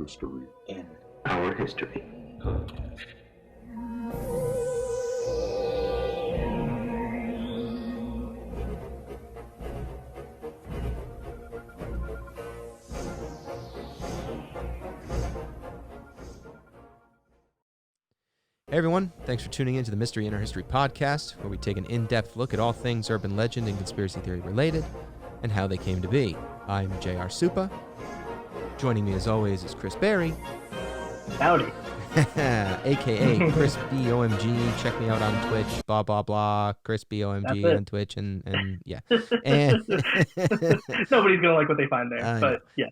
mystery in our history. Hey everyone, thanks for tuning in to the Mystery in Our History podcast, where we take an in-depth look at all things urban legend and conspiracy theory related, and how they came to be. I'm J.R. Supa. Joining me as always is Chris Berry. Howdy. A.K.A. Chris B.O.M.G. Check me out on Twitch, blah, blah, blah. Chris B.O.M.G. on Twitch, and yeah. And nobody's going to like what they find there, but yeah.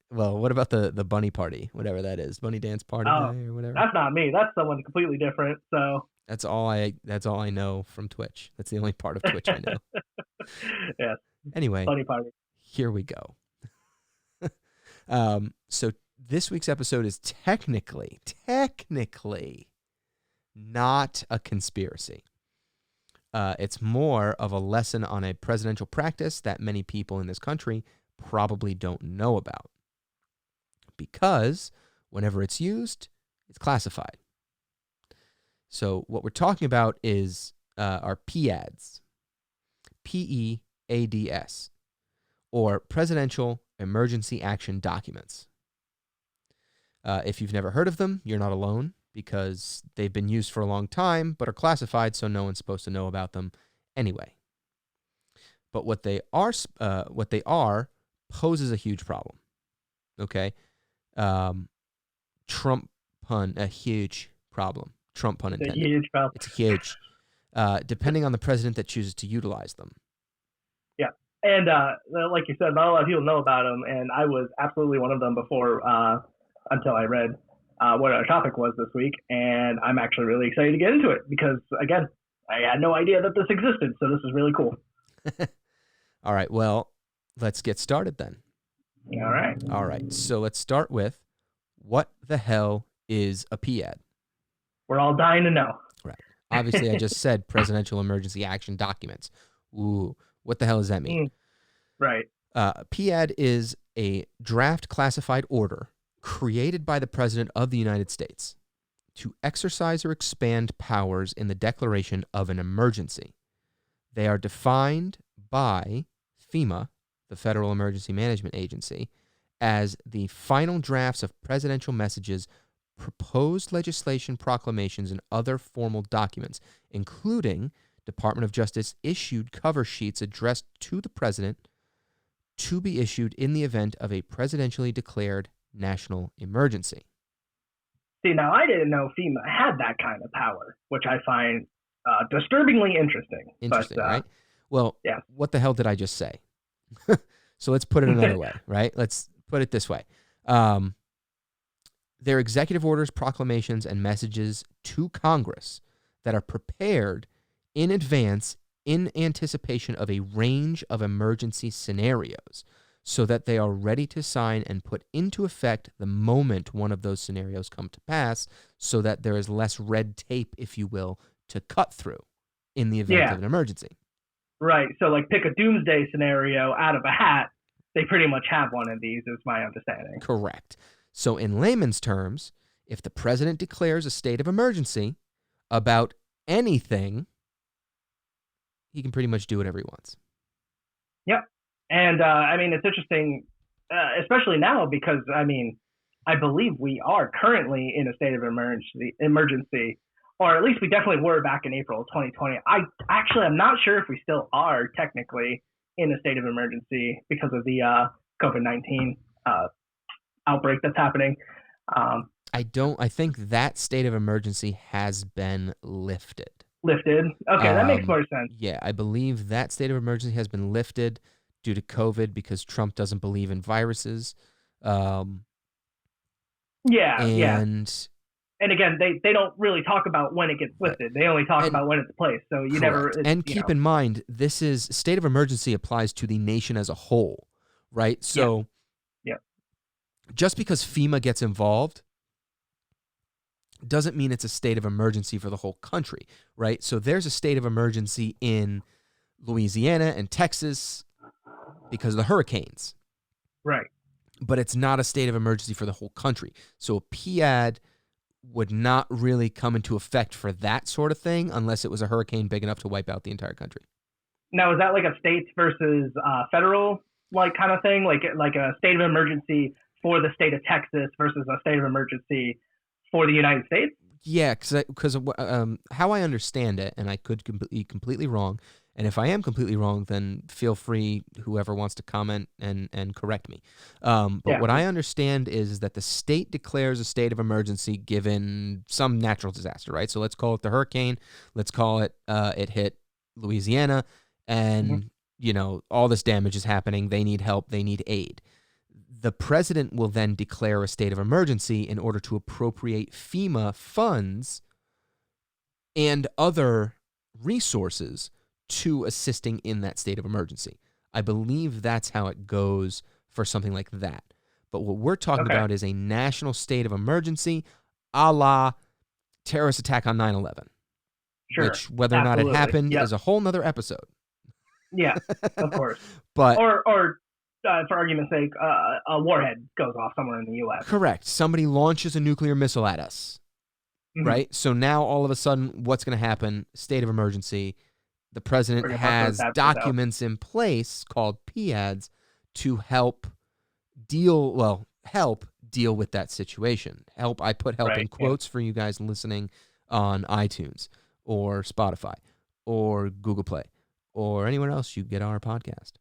Well, what about the bunny party, whatever that is, bunny dance party guy or whatever? That's not me. That's someone completely different. So that's all I know from Twitch. That's the only part of Twitch I know. Yeah. Anyway, bunny party. Here we go. So this week's episode is technically not a conspiracy. It's more of a lesson on a presidential practice that many people in this country probably don't know about. Because whenever it's used, it's classified. So what we're talking about is our PEADs, PEADS, or Presidential Emergency Action Documents. If you've never heard of them, you're not alone, because they've been used for a long time, but are classified, so no one's supposed to know about them anyway. But what they are poses a huge problem. Okay? Trump pun, a huge problem. Trump pun intended. It's a huge problem. It's huge. Depending on the president that chooses to utilize them. Yeah. And like you said, not a lot of people know about them, and I was absolutely one of them before, until I read what our topic was this week, and I'm actually really excited to get into it because, again, I had no idea that this existed, so this is really cool. All right, well, let's get started then. All right, so let's start with, what the hell is a PEAD? We're all dying to know. Right. Obviously, I just said Presidential Emergency Action Documents. Ooh, what the hell does that mean? Right. PEAD is a draft classified order created by the President of the United States to exercise or expand powers in the declaration of an emergency. They are defined by FEMA, the Federal Emergency Management Agency, as the final drafts of presidential messages, proposed legislation, proclamations, and other formal documents, including Department of Justice issued cover sheets addressed to the president to be issued in the event of a presidentially declared national emergency. See, now I didn't know FEMA had that kind of power, which I find disturbingly interesting. Interesting, right? Well, yeah. What the hell did I just say? So let's put it another way, right? Let's put it this way. They're executive orders, proclamations, and messages to Congress that are prepared in advance in anticipation of a range of emergency scenarios so that they are ready to sign and put into effect the moment one of those scenarios come to pass, so that there is less red tape, if you will, to cut through in the event of an emergency. Right. So, like, pick a doomsday scenario out of a hat. They pretty much have one of these, is my understanding. Correct. So, in layman's terms, if the president declares a state of emergency about anything, he can pretty much do whatever he wants. Yep. And, I mean, it's interesting, especially now, because, I mean, I believe we are currently in a state of emergency, or at least we definitely were back in April of 2020. I'm not sure if we still are technically in a state of emergency because of the COVID-19 outbreak that's happening. I think that state of emergency has been lifted. Okay, that makes more sense. Yeah, I believe that state of emergency has been lifted due to COVID because Trump doesn't believe in viruses. And again, they don't really talk about when it gets lifted. They only talk about when it's placed. So you never. And keep in mind, this is state of emergency applies to the nation as a whole, right? So, just because FEMA gets involved doesn't mean it's a state of emergency for the whole country, right? So there's a state of emergency in Louisiana and Texas because of the hurricanes. Right. but it's not a state of emergency for the whole country. So a PEAD would not really come into effect for that sort of thing unless it was a hurricane big enough to wipe out the entire country. Now, is that like a states versus federal like kind of thing, like a state of emergency for the state of Texas versus a state of emergency for the United States? Yeah, because how I understand it, and I could be completely wrong, and if I am completely wrong, then feel free, whoever wants to comment and correct me. But what I understand is that the state declares a state of emergency given some natural disaster, right? So let's call it the hurricane. Let's call it it hit Louisiana, and all this damage is happening. They need help. They need aid. The president will then declare a state of emergency in order to appropriate FEMA funds and other resources to assisting in that state of emergency. I believe that's how it goes for something like that. But what we're talking about is a national state of emergency, a la terrorist attack on 9/11. Sure. Which, whether or not it happened, is a whole nother episode. Yeah, of course. But or for argument's sake, a warhead goes off somewhere in the U.S. Correct. Somebody launches a nuclear missile at us, right? So now all of a sudden, what's going to happen? State of emergency. The president has documents in place called PEADs to help deal with that situation. I put help in quotes for you guys listening on iTunes or Spotify or Google Play or anywhere else you get our podcast.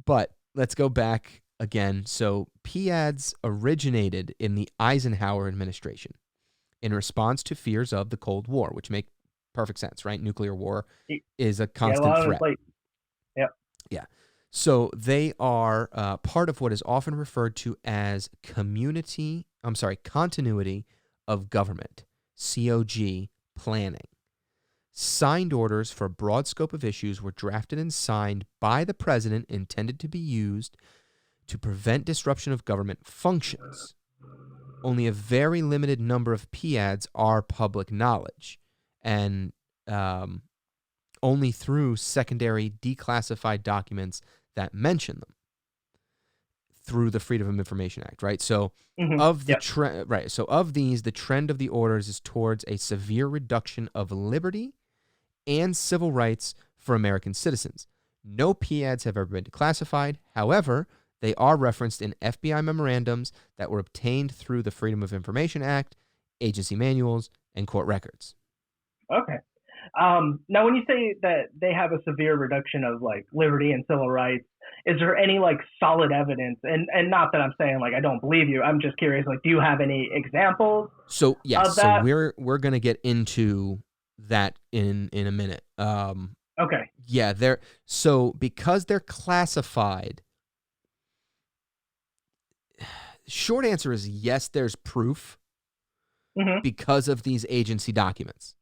But let's go back again. So PEADs originated in the Eisenhower administration in response to fears of the Cold War, which make perfect sense, right? Nuclear war is a constant threat. Yeah. So they are part of what is often referred to as continuity of government, COG planning. Signed orders for a broad scope of issues were drafted and signed by the president, intended to be used to prevent disruption of government functions. Only a very limited number of PEADs are public knowledge, and only through secondary declassified documents that mention them through the Freedom of Information Act, right? So of these, the trend of the orders is towards a severe reduction of liberty and civil rights for American citizens. No PEADs have ever been declassified. However, they are referenced in FBI memorandums that were obtained through the Freedom of Information Act, agency manuals, and court records. Okay. Now, when you say that they have a severe reduction of like liberty and civil rights, is there any like solid evidence? And not that I'm saying like I don't believe you. I'm just curious. Like, do you have any examples? So yes, so we're gonna get into that in a minute. Okay. Yeah, so because they're classified. Short answer is yes. There's proof because of these agency documents.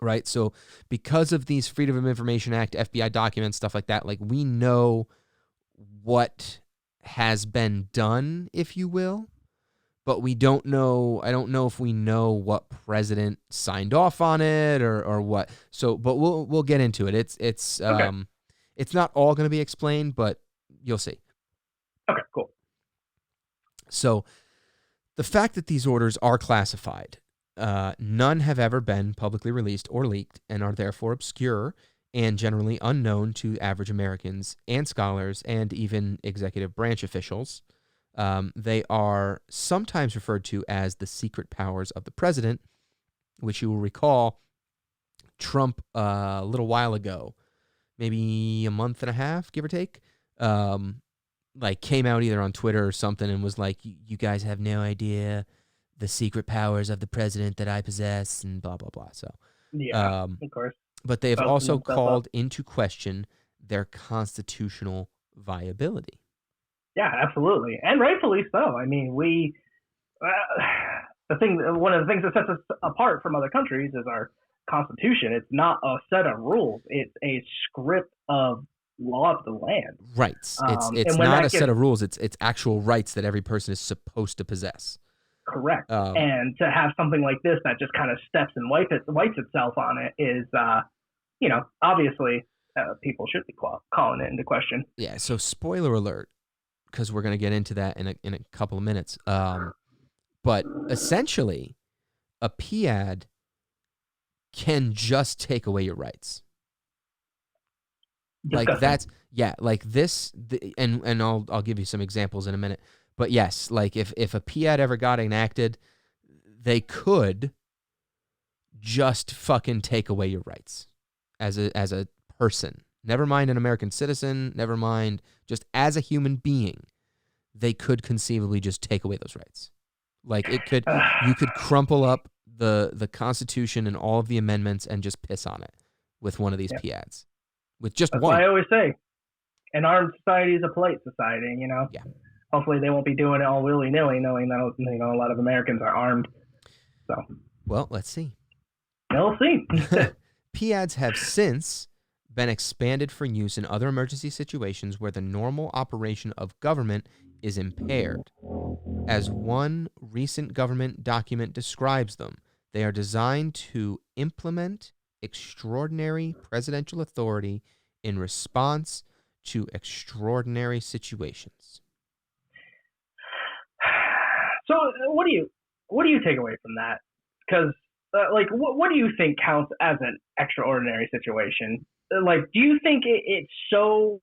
Right, so because of these Freedom of Information Act, FBI documents, stuff like that, like we know what has been done, if you will, but we don't know. I don't know if we know what president signed off on it or what. So, but we'll get into it. It's not all going to be explained, but you'll see. Okay, cool. So, the fact that these orders are classified. None have ever been publicly released or leaked and are therefore obscure and generally unknown to average Americans and scholars and even executive branch officials. They are sometimes referred to as the secret powers of the president, which you will recall Trump a little while ago, maybe a month and a half, give or take, came out either on Twitter or something and was like, you guys have no idea the secret powers of the president that I possess, and blah, blah, blah. So, of course. But they have also called into question their constitutional viability. Yeah, absolutely. And rightfully so. I mean, one of the things that sets us apart from other countries is our constitution. It's not a set of rules. It's a script of law of the land. Rights. It's not a set of rules. It's actual rights that every person is supposed to possess. Correct. And to have something like this that just kind of steps and wipes itself on it is obviously people should be calling it into question. Yeah. So spoiler alert, because we're going to get into that in a couple of minutes. But essentially, a PEAD can just take away your rights. Disgusting. Like that's like this, and I'll give you some examples in a minute. But yes, like if a PEAD ever got enacted, they could just fucking take away your rights as a person. Never mind an American citizen, never mind just as a human being, they could conceivably just take away those rights. Like you could crumple up the Constitution and all of the amendments and just piss on it with one of these PEADs. With just That's one. why I always say, an armed society is a polite society, Yeah. Hopefully they won't be doing it all willy-nilly, knowing that, a lot of Americans are armed. So. Well, let's see. We'll see. PEADs have since been expanded for use in other emergency situations where the normal operation of government is impaired. As one recent government document describes them, they are designed to implement extraordinary presidential authority in response to extraordinary situations. So, what do you take away from that? Because, what do you think counts as an extraordinary situation? Like, do you think it's so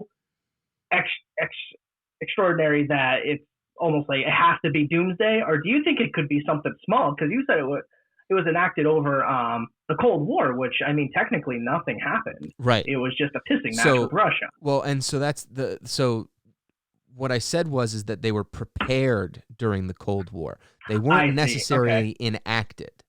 extraordinary that it's almost like it has to be doomsday, or do you think it could be something small? Because you said it was enacted over the Cold War, which, I mean, technically nothing happened. Right. It was just a pissing match with Russia. Well, and so what I said is that they were prepared during the Cold War. They weren't necessarily enacted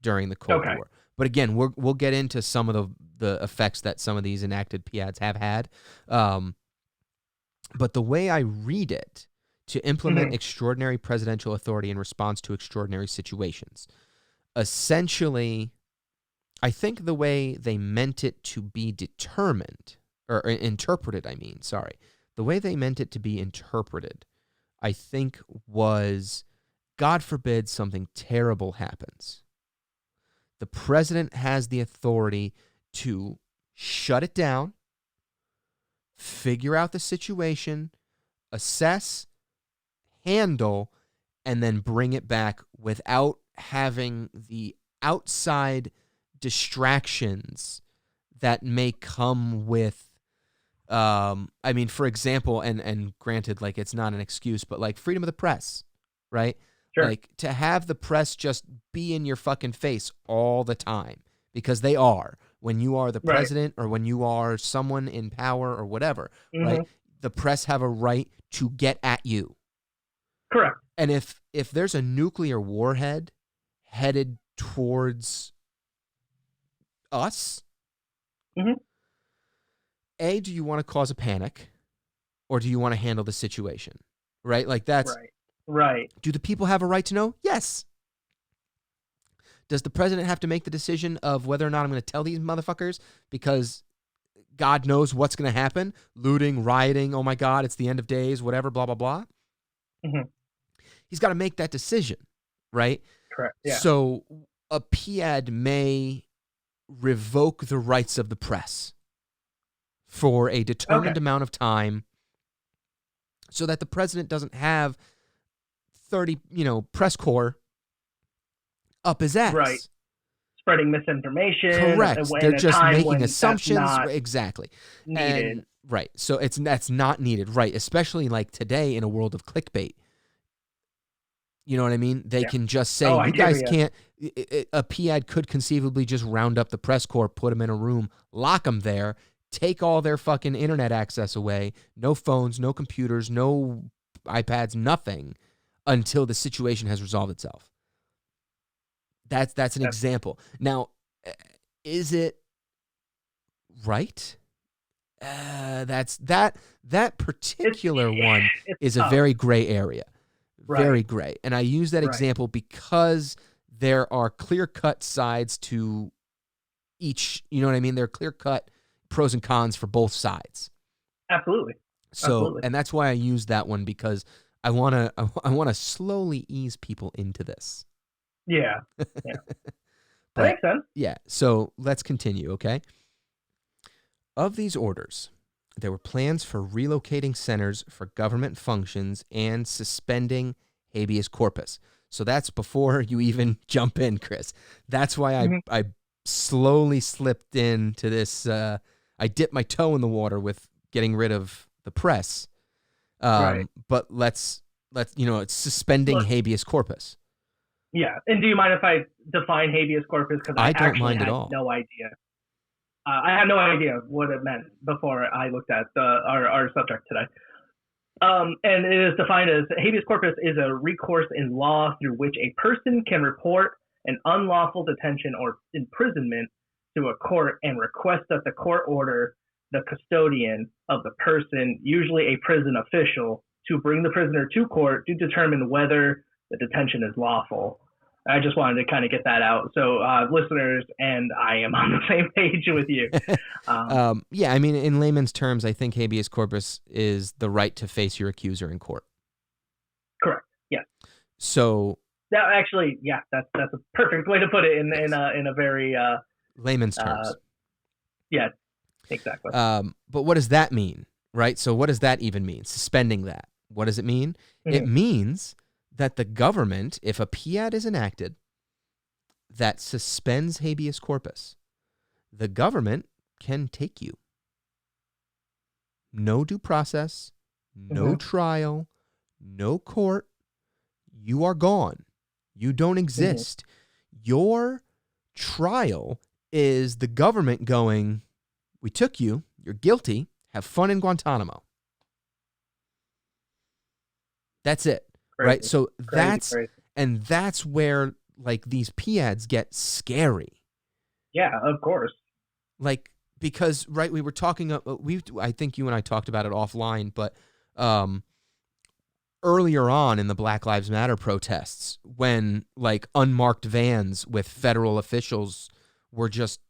during the Cold War. But again, we'll get into some of the effects that some of these enacted PEADs have had. But the way I read it, to implement extraordinary presidential authority in response to extraordinary situations, essentially, I think the way they meant it to be determined, or interpreted, the way they meant it to be interpreted, I think was, God forbid something terrible happens. The president has the authority to shut it down, figure out the situation, assess, handle, and then bring it back without having the outside distractions that may come with, for example, and granted, like, it's not an excuse, but like freedom of the press, right? Sure. Like, to have the press just be in your fucking face all the time, because they are, when you are the president or when you are someone in power or whatever, right? The press have a right to get at you. Correct. And if there's a nuclear warhead headed towards us, A, do you want to cause a panic, or do you want to handle the situation? Right? Like, that's right. Do the people have a right to know? Yes. Does the president have to make the decision of whether or not I'm going to tell these motherfuckers because God knows what's going to happen? Looting, rioting, oh my God, it's the end of days, whatever, blah, blah, blah. He's got to make that decision, right? Correct, yeah. So a PEAD may revoke the rights of the press for a determined amount of time so that the president doesn't have 30, press corps up his ass. Right. Spreading misinformation. Correct. They're just making assumptions. Exactly. Needed. And, right. So that's not needed. Right. Especially like today in a world of clickbait. You know what I mean? They can just say, you guys can't. A PEAD could conceivably just round up the press corps, put them in a room, lock them there, take all their fucking internet access away, no phones, no computers, no iPads, nothing, until the situation has resolved itself. That's an example. Now, is it right? That particular one is a very gray area. Very gray. And I use that example because there are clear-cut sides to each, you know what I mean? There are clear-cut pros and cons for both sides. Absolutely. So, and that's why I use that one, because I want to slowly ease people into this. Yeah. That makes sense. Yeah. So let's continue, okay? Of these orders, there were plans for relocating centers for government functions and suspending habeas corpus. So that's before you even jump in, Chris. That's why I slowly slipped into this. I dipped my toe in the water with getting rid of the press. Right. But let's it's suspending habeas corpus. Yeah. And do you mind if I define habeas corpus? Because I don't mind at all. No idea. I had no idea what it meant before I looked at our subject today. And it is defined as habeas corpus is a recourse in law through which a person can report an unlawful detention or imprisonment to a court and request that the court order the custodian of the person, usually a prison official, to bring the prisoner to court to determine whether the detention is lawful. I just wanted to kind of get that out. So listeners and I am on the same page with you. Yeah, I mean, in layman's terms, I think habeas corpus is the right to face your accuser in court. Correct. Yes. So that actually, yeah, that's a perfect way to put it in a very layman's terms. Yeah, exactly. But what does that mean, right? So what does that even mean? Suspending that. What does it mean? Mm-hmm. It means that the government, if a PEAD is enacted that suspends habeas corpus, the government can take you. No due process, no trial, no court. You are gone. You don't exist. Your trial is the government going, we took you, you're guilty, have fun in Guantanamo. That's it. Crazy. Right? So Crazy. that's where like these PEADs get scary. Yeah, of course. Like, because, right, we were talking, I think you and I talked about it offline, but earlier on in the Black Lives Matter protests, when like unmarked vans with federal officials were just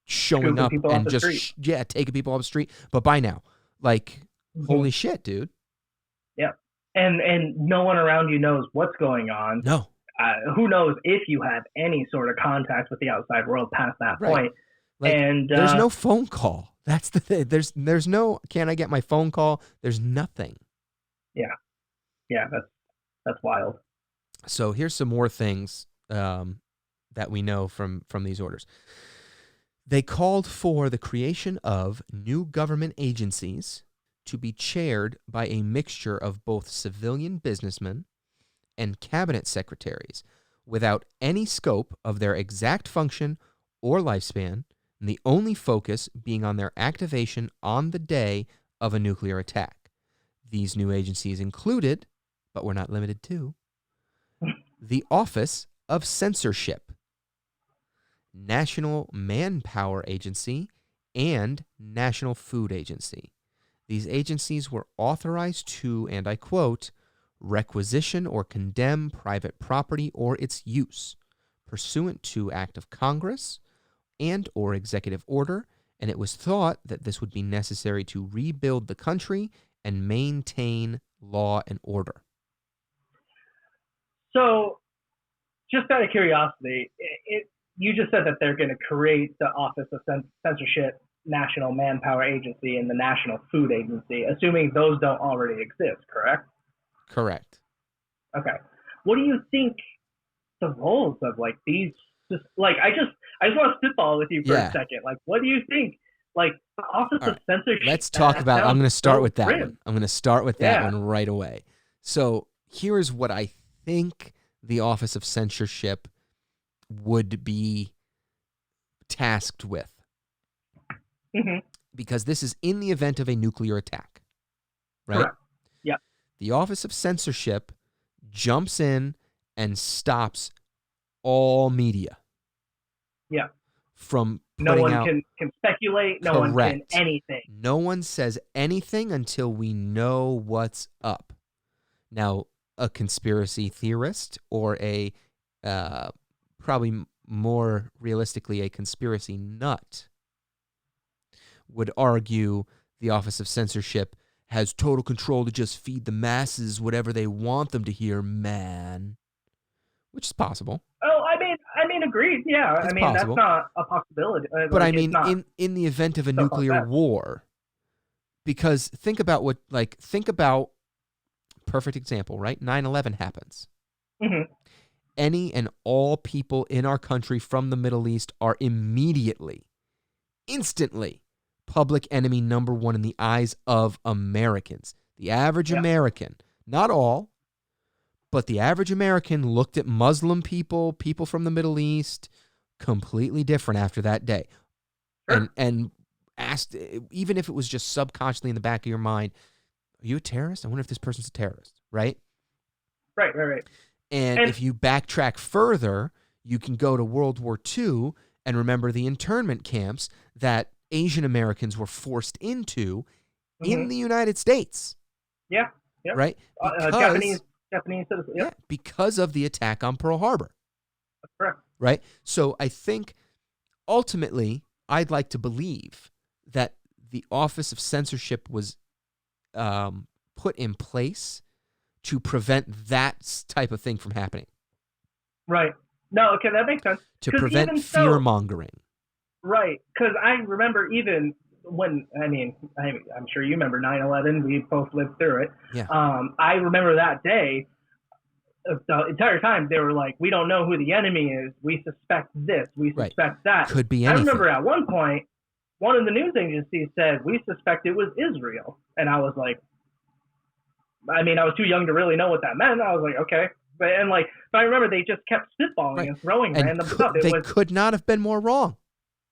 showing up and just taking people off the street. But by now, like, holy shit, dude. Yeah. And no one around you knows what's going on. No. Who knows if you have any sort of contact with the outside world past that point. Like, and there's no phone call. That's the thing. There's no, can I get my phone call? There's nothing. Yeah. Yeah, that's wild. So here's some more things that we know from these orders. They called for the creation of new government agencies to be chaired by a mixture of both civilian businessmen and cabinet secretaries without any scope of their exact function or lifespan, and the only focus being on their activation on the day of a nuclear attack. These new agencies included, but were not limited to, the Office of Censorship, National Manpower Agency, and National Food Agency. These agencies were authorized to, and I quote, requisition or condemn private property or its use, pursuant to Act of Congress and or executive order, and it was thought that this would be necessary to rebuild the country and maintain law and order. So, just out of curiosity, you just said that they're going to create the Office of Censorship, National Manpower Agency, and the National Food Agency, assuming those don't already exist, correct? Correct. Okay. What do you think the roles of like these? Just like I just want to spitball with you for a second. Like, what do you think? Like the Office of Censorship. Let's talk about. I'm going to start with that one. I'm going to start with that one right away. So here's what I think the Office of Censorship would be tasked with. Because this is in the event of a nuclear attack, right? Correct. Yeah. The Office of Censorship jumps in and stops all media. Yeah. From no one out, can speculate. No one can anything. No one says anything until we know what's up. Now, a conspiracy theorist or a probably more realistically a conspiracy nut would argue the Office of Censorship has total control to just feed the masses whatever they want them to hear, man. Which is possible. Oh, I I mean, agreed. Yeah, It's I mean, possible. that's not a possibility. But Like, I it's mean, not in the event of a so nuclear far-fetched. war, because think about perfect example, right? 9/11 happens. Hmm. Any and all people in our country from the Middle East are immediately, instantly, public enemy number one in the eyes of Americans. The average Yeah. American, not all, but the average American looked at Muslim people, people from the Middle East, completely different after that day. Sure. And asked, even if it was just subconsciously in the back of your mind, are you a terrorist? I wonder if this person's a terrorist, right? Right. Right. Right. And And if you backtrack further, you can go to World War II and remember the internment camps that Asian Americans were forced into in mhm. the United States, Yeah. Yep. right? Japanese Because, citizens. yeah, Yep. because of the attack on Pearl Harbor, That's correct. right? So I think ultimately, I'd like to believe that the Office of Censorship was put in place to prevent that type of thing from happening, Right. No. Okay, that makes sense. to 'Cause prevent even fear so, mongering. right? Because I remember even when I'm sure you remember 9/11. We both lived through it. Yeah. I remember that day. The entire time they were like, "We don't know who the enemy is. We suspect this. We Right. suspect that." Could be I anything. remember at one point, one of the news agencies said, "We suspect it was Israel," and I was like, I mean, I was too young to really know what that meant. I was like, okay, but I remember they just kept spitballing Right. and throwing And random stuff. they could not have been more wrong.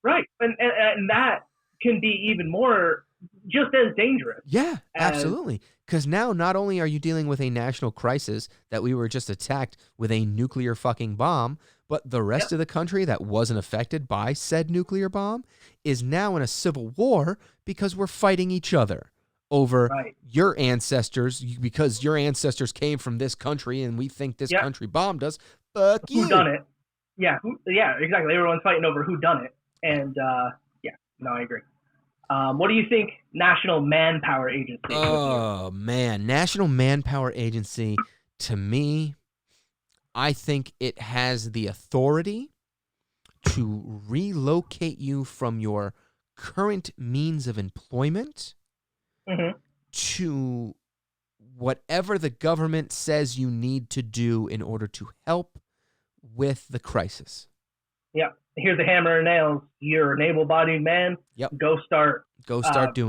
Right, and that can be even more, just as dangerous. Yeah, as absolutely. Because now not only are you dealing with a national crisis that we were just attacked with a nuclear fucking bomb, but the rest Yep. of the country that wasn't affected by said nuclear bomb is now in a civil war because we're fighting each other over right, your ancestors, because your ancestors came from this country and we think this Yep. country bombed us. Fuck who you. done it? Yeah, exactly. Everyone's fighting over who done it, and yeah, no, I agree. What do you think National Manpower Agency? Oh, man. National Manpower Agency, to me, I think it has the authority to relocate you from your current means of employment Mm-hmm. to whatever the government says you need to do in order to help with the crisis. Yeah, here's a hammer and nails. You're an able-bodied man. Yep. Go start Doing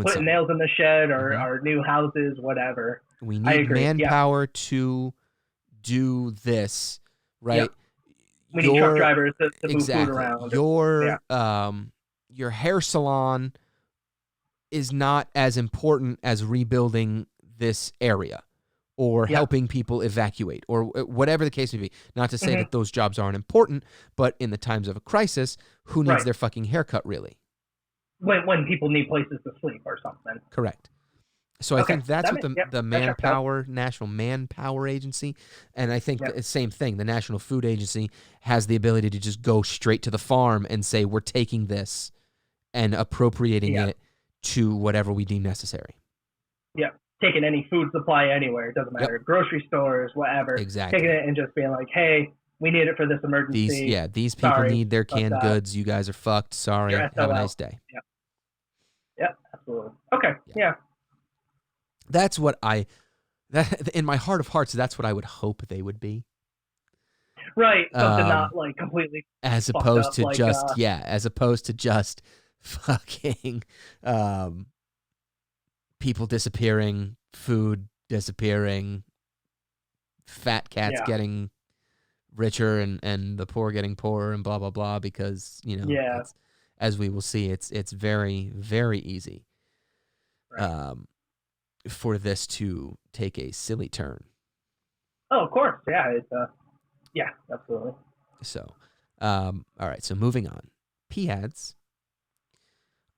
putting something. nails in the shed or, Mhm. or new houses, whatever. We I need agree. manpower to do this, right? Yep. We need truck drivers to move food around. Your hair salon is not as important as rebuilding this area or helping people evacuate or whatever the case may be. Not to say Mhm. that those jobs aren't important, but in the times of a crisis, who needs Right. their fucking haircut really? When people need places to sleep or something. Correct. So I Okay. think that's what the that checks out. National Manpower Agency, and I think Yep. the same thing. The National Food Agency has the ability to just go straight to the farm and say, we're taking this and appropriating Yeah. it to whatever we deem necessary. Yeah. Taking any food supply anywhere, it doesn't matter. Grocery stores, whatever. Exactly. Taking it and just being like, hey, we need it for this emergency. These people Sorry, need their but, canned goods. You guys are fucked. Sorry. you're Have a SOL. nice day. Yeah, absolutely. Okay. Yeah. That's what in my heart of hearts, that's what I would hope they would be. Right. Something not like completely as fucked opposed up, to like, as opposed to just fucking people disappearing, food disappearing, fat cats getting richer and the poor getting poorer and blah blah blah, because it's, as we will see, it's very, very easy for this to take a silly turn. Oh, of course. Yeah, it's yeah, absolutely. So all right, so moving on. PEADs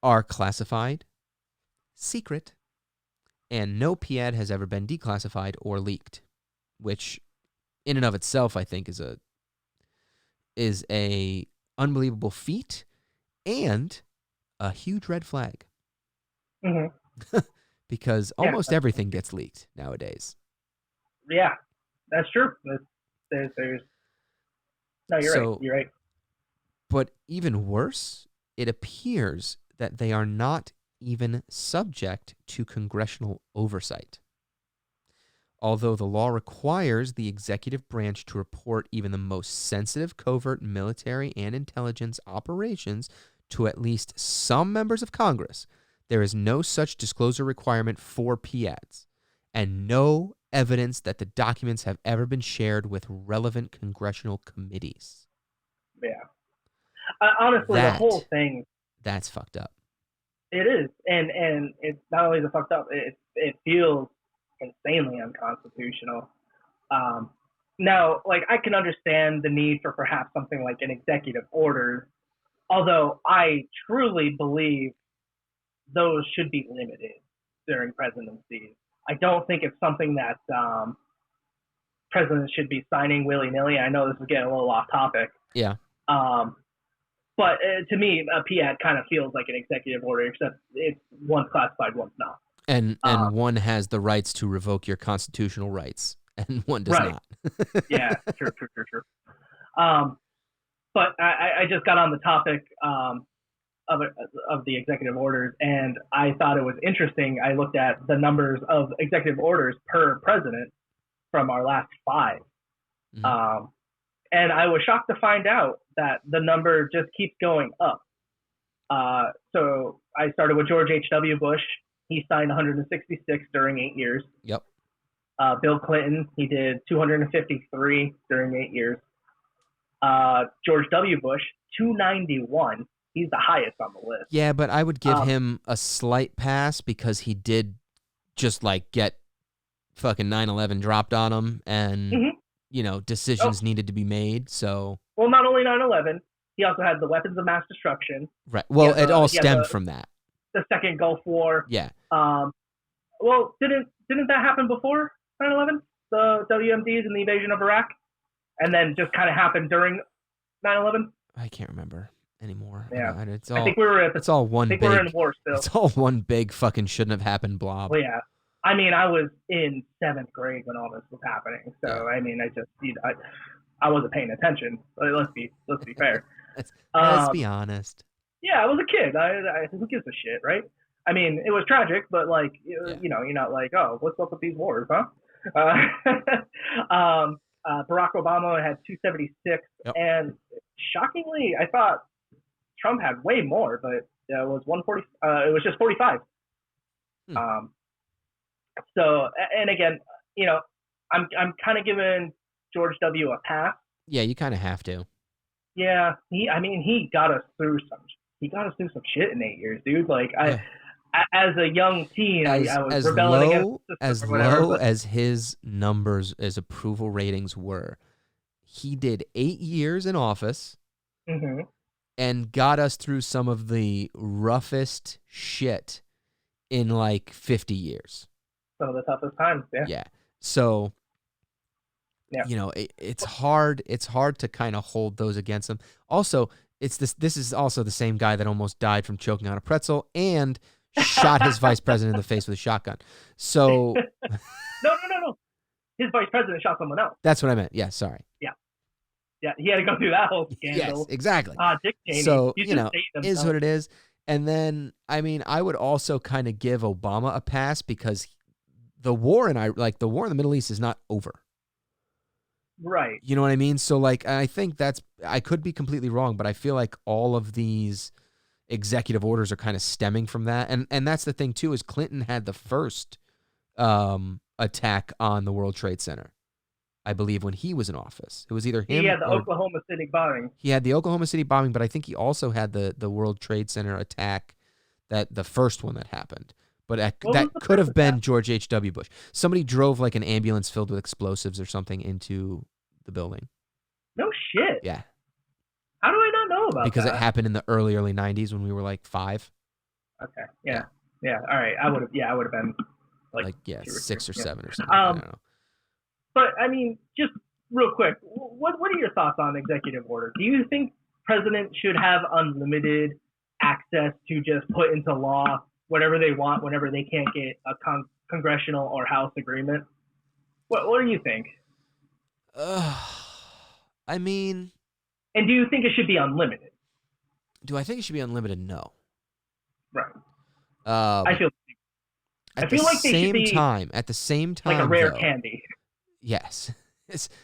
are classified, secret, and no PEAD has ever been declassified or leaked, which in and of itself I think is a unbelievable feat and a huge red flag. Mm-hmm. Because almost everything gets leaked nowadays. Yeah, that's true. There's No, you're right. So, You're right. but even worse, it appears that they are not even subject to congressional oversight. Although the law requires the executive branch to report even the most sensitive covert military and intelligence operations to at least some members of Congress, there is no such disclosure requirement for PEADs, and no evidence that the documents have ever been shared with relevant congressional committees. Yeah. Honestly, the whole thing. That's fucked up. It is, and it's not only the fucked up. It feels insanely unconstitutional. Now, like, I can understand the need for perhaps something like an executive order, although I truly believe those should be limited during presidencies. I don't think it's something that presidents should be signing willy-nilly. I know this is getting a little off topic. Yeah. But to me, a PEAD kind of feels like an executive order, except it's one's classified, one's not. And one has the rights to revoke your constitutional rights, and one does right. not. Yeah, true. But I just got on the topic of the executive orders, and I thought it was interesting. I looked at the numbers of executive orders per president from our last 5. Mm-hmm. And I was shocked to find out that the number just keeps going up. So I started with George H.W. Bush. He signed 166 during 8 years. Yep. Bill Clinton, he did 253 during 8 years. George W. Bush, 291. He's the highest on the list. Yeah, but I would give him a slight pass because he did just like get fucking 9/11 dropped on him, and decisions needed to be made. So, well, not only 9/11, he also had the weapons of mass destruction. Right. Well, it all stemmed from that. The second Gulf War. Yeah. Well, didn't that happen before 9/11? The WMDs and the invasion of Iraq, and then just kind of happened during 9/11. I can't remember anymore. Yeah. It's all, I think we were at it's all one big. We're in war still. It's all one big fucking shouldn't have happened blob. Well, yeah. I mean, I was in 7th grade when all this was happening, so I mean, I wasn't paying attention. Let's be fair. Let's be honest. Yeah, I was a kid. Who gives a shit, right? I mean, it was tragic, but like, you're not like, oh, what's up with these wars, huh? Barack Obama had 276, and shockingly, I thought Trump had way more, but it was 140. It was just 45. So, and again, I'm kind of giving George W. a pass. Yeah, you kind of have to. Yeah, he got us through some shit in 8 years, dude. Like as a young teen, I was rebelling against the system as low as his numbers as approval ratings were. He did 8 years in office and got us through some of the roughest shit in like 50 years. Some of the toughest times, yeah. Yeah. So, it's hard. It's hard to kind of hold those against him. Also, this is also the same guy that almost died from choking on a pretzel and shot his vice president in the face with a shotgun. So No. His vice president shot someone else. That's what I meant. Yeah, sorry. Yeah, he had to go through that whole scandal. Yes, exactly. Dick Cheney. So, is what it is. And then, I mean, I would also kind of give Obama a pass because the war in the Middle East is not over. Right. You know what I mean? So, like, I think I could be completely wrong, but I feel like all of these executive orders are kind of stemming from that. And that's the thing, too, is Clinton had the first attack on the World Trade Center, I believe, when he was in office. It was either him. He had the Oklahoma City bombing. He had the Oklahoma City bombing, but I think he also had the World Trade Center attack, the first one that happened. But that could have been George H.W. Bush. Somebody drove like an ambulance filled with explosives or something into the building. No shit. Yeah. How do I not know about that? Because it happened in the early 90s when we were like 5. Okay. Yeah. All right. I would have been like 6 or 7 or something. I don't know. But I mean, just real quick, what are your thoughts on executive order? Do you think presidents should have unlimited access to just put into law whatever they want whenever they can't get a congressional or House agreement? What do you think? I mean, And do you think it should be unlimited? Do I think it should be unlimited? No. Right. I feel like they should be at the same time, like a rare though, candy. Yes.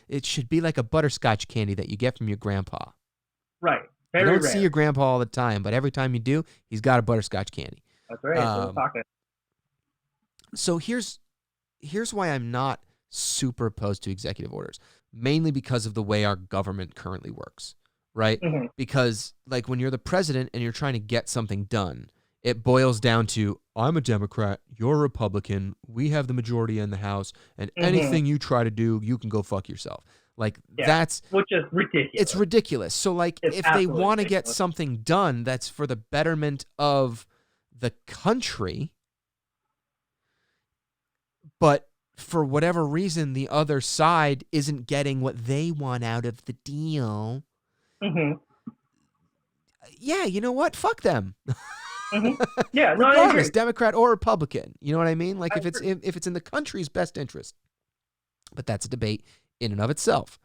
It should be like a butterscotch candy that you get from your grandpa. Right. You Very don't rare. see your grandpa all the time, but every time you do, he's got a butterscotch candy. That's right. So here's why I'm not super opposed to executive orders, mainly because of the way our government currently works, right? Mm-hmm. Because like when you're the president and you're trying to get something done, it boils down to, I'm a Democrat, you're a Republican, we have the majority in the House, and anything you try to do, you can go fuck yourself. Like, that's... Which is ridiculous. It's ridiculous. So, like, if they want to get something done that's for the betterment of the country, but for whatever reason, the other side isn't getting what they want out of the deal, yeah, you know what? Fuck them. Yeah, no, regardless, I agree. Democrat or Republican. You know what I mean? Like if it's in the country's best interest. But that's a debate in and of itself.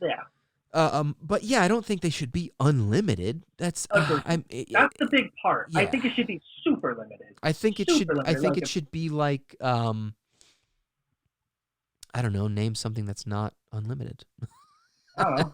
Yeah. But yeah, I don't think they should be unlimited. That's that's the big part. Yeah. I think it should be super limited. I think it should. I think it should be like I don't know. Name something that's not unlimited. I don't know.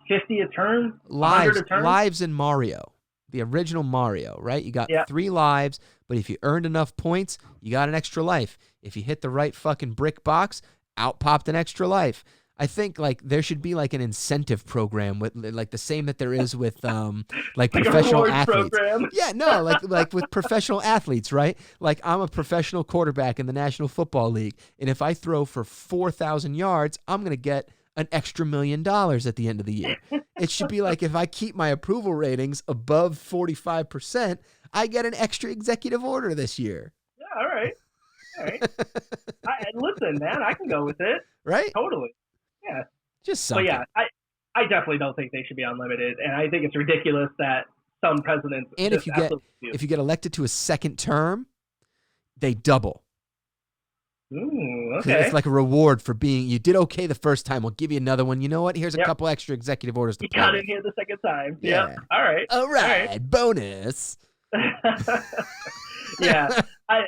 50 a turn. Lives. 100 a turn? Lives in Mario. The original Mario, right? You got 3 lives, but if you earned enough points, you got an extra life. If you hit the right fucking brick box, out popped an extra life. I think like there should be like an incentive program with like the same that there is with like professional athletes. Program. Yeah, no, like with professional athletes, right? Like I'm a professional quarterback in the National Football League, and if I throw for 4,000 yards, I'm gonna get an extra $1 million at the end of the year. It should be like if I keep my approval ratings above 45%, I get an extra executive order this year. Yeah, all right. Listen, man, I can go with it. Right? Totally. Yeah. Just something. But yeah, I definitely don't think they should be unlimited, and I think it's ridiculous that some presidents. And if you get elected to a second term, they double. Ooh, okay. It's like a reward for you did okay the first time. We'll give you another one. You know what? Here's a couple extra executive orders to You got in here the second time. Yeah. All right. All right. Bonus. Yeah. I'm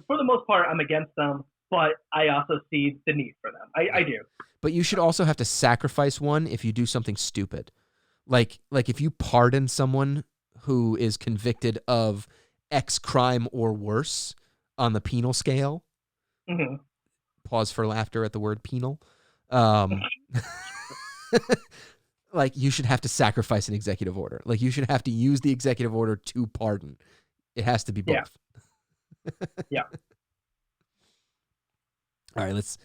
for the most part, I'm against them, but I also see the need for them. I do. But you should also have to sacrifice one if you do something stupid. Like if you pardon someone who is convicted of X crime or worse on the penal scale. Pause for laughter at the word penal. Like you should have to sacrifice an executive order. Like you should have to use the executive order to pardon. It has to be both. Yeah. All right, let's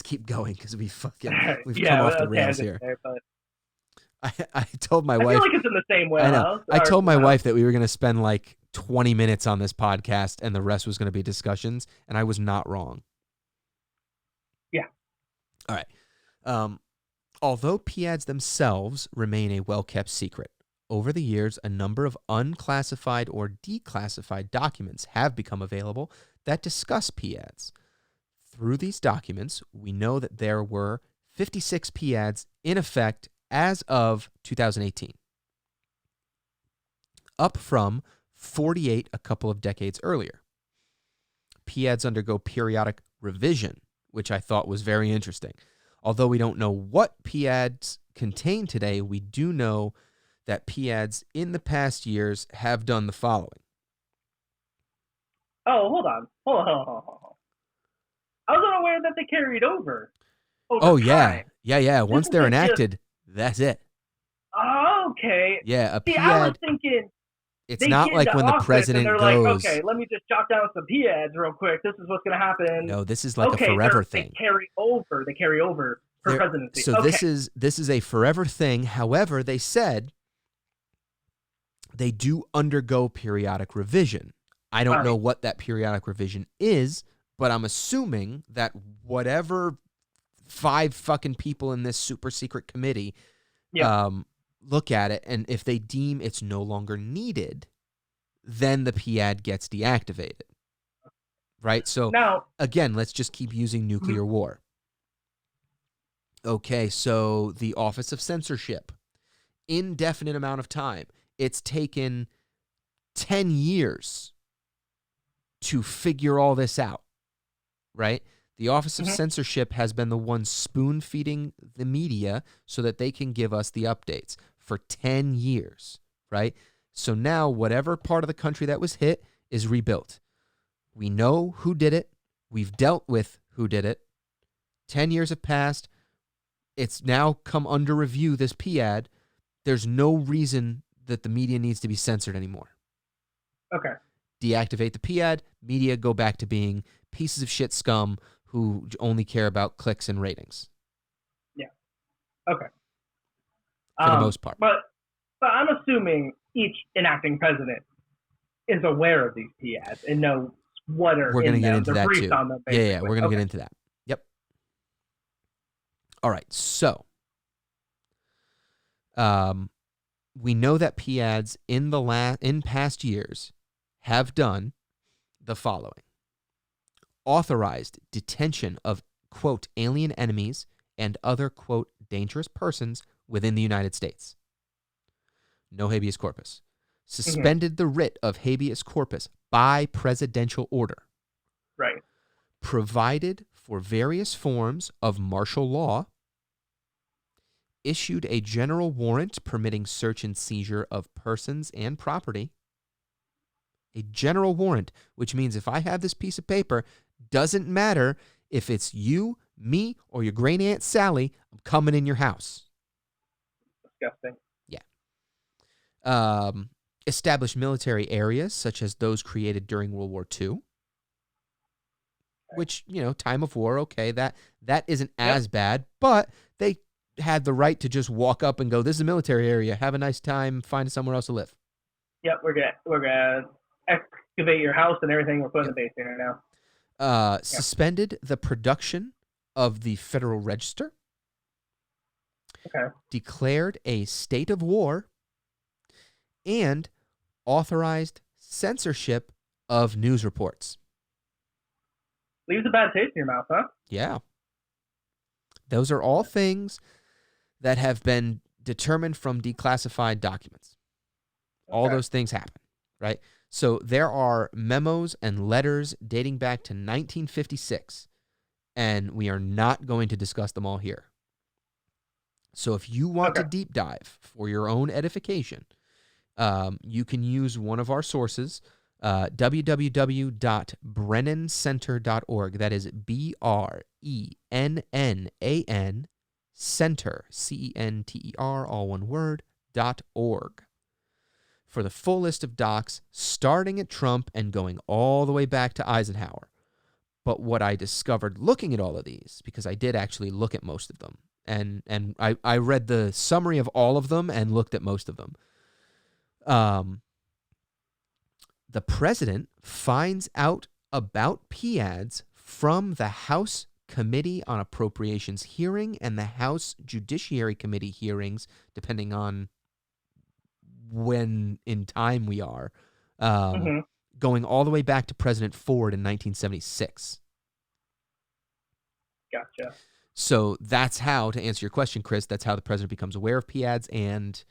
keep going because we've come off the rails here. I told my wife. I feel like it's in the same way. I told my wife that we were going to spend like 20 minutes on this podcast and the rest was going to be discussions, and I was not wrong. Yeah. All right. Although PEADs themselves remain a well-kept secret, over the years, a number of unclassified or declassified documents have become available that discuss PEADs. Through these documents, we know that there were 56 PEADs in effect as of 2018, up from 48 a couple of decades earlier. PEADs undergo periodic revision, which I thought was very interesting. Although we don't know what PEADs contain today, we do know that PEADs in the past years have done the following. Oh, hold on. I was unaware that they carried over time. Yeah. Once they're like enacted, that's it. Oh, okay. Yeah, a PEAD. I was thinking it's not like when the president and goes. Like, okay, let me just jot down some PEADs real quick. This is what's going to happen. No, this is like a forever thing. They carry over for presidency. So this is a forever thing. However, they said they do undergo periodic revision. I don't know what that periodic revision is, but I'm assuming that whatever 5 fucking people in this super secret committee look at it, and if they deem it's no longer needed, then the PEAD gets deactivated. Right? So, now, again, let's just keep using nuclear war. Okay, so the Office of Censorship, indefinite amount of time. It's taken 10 years to figure all this out, right? The Office of Mm-hmm. Censorship has been the one spoon-feeding the media so that they can give us the updates for 10 years, right? So now whatever part of the country that was hit is rebuilt. We know who did it. We've dealt with who did it. 10 years have passed. It's now come under review, this PEAD. There's no reason that the media needs to be censored anymore. Okay. Deactivate the PEAD, media go back to being pieces of shit scum who only care about clicks and ratings. Yeah. Okay. For the most part. But I'm assuming each enacting president is aware of these PEADs and knows what are We're in going to them. get into They're that briefed too. on them, Yeah, we're going to Okay. get into that. Yep. All right, so we know that PEADs in past years have done the following: authorized detention of, quote, alien enemies and other, quote, dangerous persons within the United States. No habeas corpus. Suspended the writ of habeas corpus by presidential order. Right. Provided for various forms of martial law. Issued a general warrant permitting search and seizure of persons and property. A general warrant, which means if I have this piece of paper, doesn't matter if it's you, me, or your great aunt Sally, I'm coming in your house. Disgusting. Yeah. Established military areas such as those created during World War II. Which, time of war, okay, that isn't as bad, but they had the right to just walk up and go, this is a military area, have a nice time, find somewhere else to live. Yep, we're gonna excavate your house and everything. We're putting the base in right now. Suspended the production of the Federal Register. Okay. Declared a state of war. And authorized censorship of news reports. Leaves a bad taste in your mouth, huh? Yeah. Those are all things that have been determined from declassified documents. All those things happen, right? So there are memos and letters dating back to 1956, and we are not going to discuss them all here. So if you want to deep dive for your own edification, you can use one of our sources, www.brennancenter.org. That is BRENNAN Center, CENTER, all one word, .org. For the full list of docs, starting at Trump and going all the way back to Eisenhower. But what I discovered looking at all of these, because I did actually look at most of them, and I read the summary of all of them and looked at most of them. The president finds out about PEADs from the House Committee on Appropriations hearing and the House Judiciary Committee hearings, depending on when in time we are, going all the way back to President Ford in 1976. Gotcha. So that's how, to answer your question, Chris, that's how the president becomes aware of PEADs, and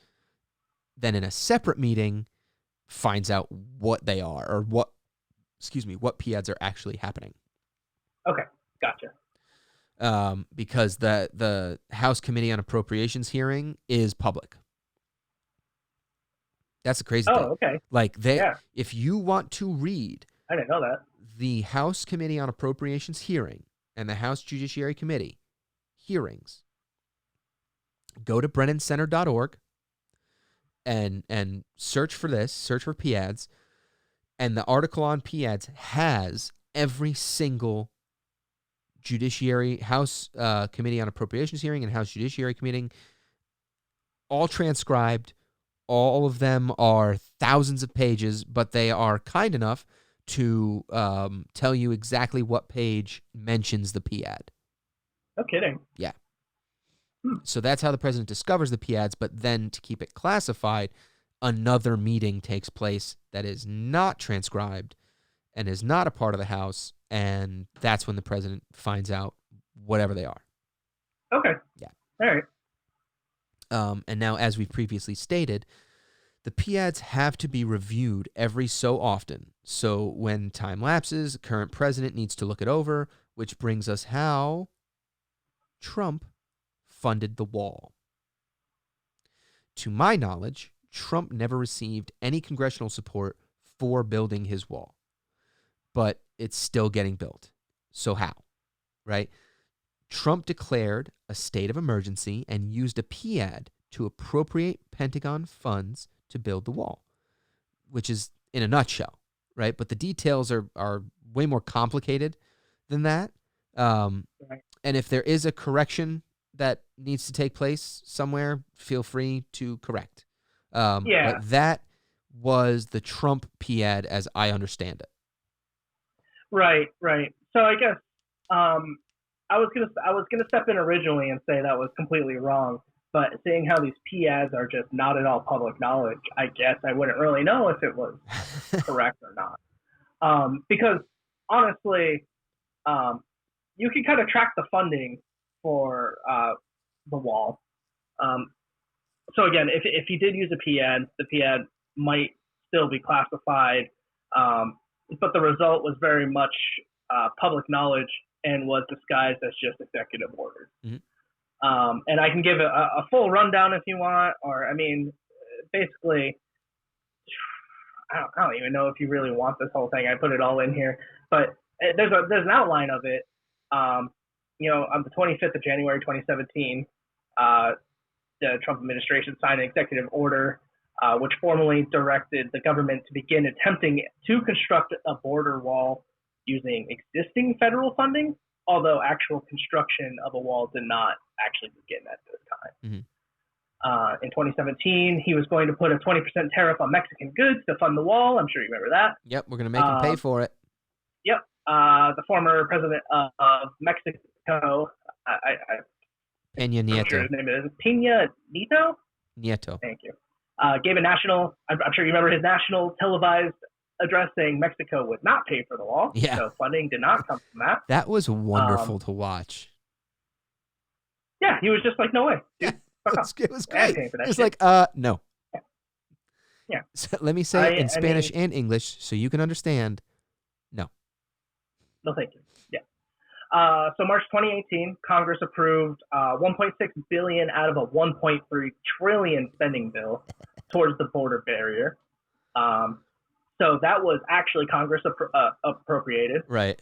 then in a separate meeting finds out what they are, or what PEADs are actually happening. Okay, gotcha. Because the House Committee on Appropriations hearing is public. That's the crazy thing. Oh, okay. Like if you want to read, I didn't know that, the House Committee on Appropriations hearing and the House Judiciary Committee hearings, go to brennancenter.org and search for PEADs, and the article on PEADs has every single House Committee on Appropriations hearing and House Judiciary Committee, all transcribed. All of them are thousands of pages, but they are kind enough to tell you exactly what page mentions the PEAD. No kidding. Yeah. So that's how the president discovers the PEADs, but then to keep it classified, another meeting takes place that is not transcribed and is not a part of the House, and that's when the president finds out whatever they are. Okay. Yeah. All right. And now, as we've previously stated, the PEADs have to be reviewed every so often. So when time lapses, the current president needs to look it over, which brings us how Trump funded the wall. To my knowledge, Trump never received any congressional support for building his wall, but it's still getting built. So how, right? Trump declared a state of emergency and used a PEAD to appropriate Pentagon funds to build the wall, which is in a nutshell, right? But the details are way more complicated than that. Right. And if there is a correction that needs to take place somewhere, feel free to correct. Yeah. But that was the Trump PEAD as I understand it. Right. Right. So I guess I was gonna step in originally and say that was completely wrong. But seeing how these PEADs are just not at all public knowledge, I guess I wouldn't really know if it was correct or not. Because honestly, you can kind of track the funding for the wall. So again, if he did use a PEAD, the PEAD might still be classified, but the result was very much public knowledge and was disguised as just executive orders. Mm-hmm. And I can give a full rundown if you want, or I mean, basically, I don't even know if you really want this whole thing. I put it all in here, but there's an outline of it. On the 25th of January 2017, the Trump administration signed an executive order which formally directed the government to begin attempting to construct a border wall using existing federal funding, although actual construction of a wall did not actually begin at this time. Mm-hmm. In 2017, he was going to put a 20% tariff on Mexican goods to fund the wall. I'm sure you remember that. Yep, we're going to make him pay for it. Yep. The former president of Mexico, Peña Nieto. I'm sure his name is Peña Nieto? Nieto. Thank you. Gave a national, I'm sure you remember his national televised address saying Mexico would not pay for the wall. Yeah. So funding did not come from that. That was wonderful to watch. Yeah, he was just like, no way. Dude, it was great. It was like, no. Yeah. So let me say it in Spanish and English so you can understand. No. No, thank you. Yeah. So March 2018, Congress approved $1.6 billion out of a $1.3 trillion spending bill towards the border barrier. So that was actually Congress appropriated. Right.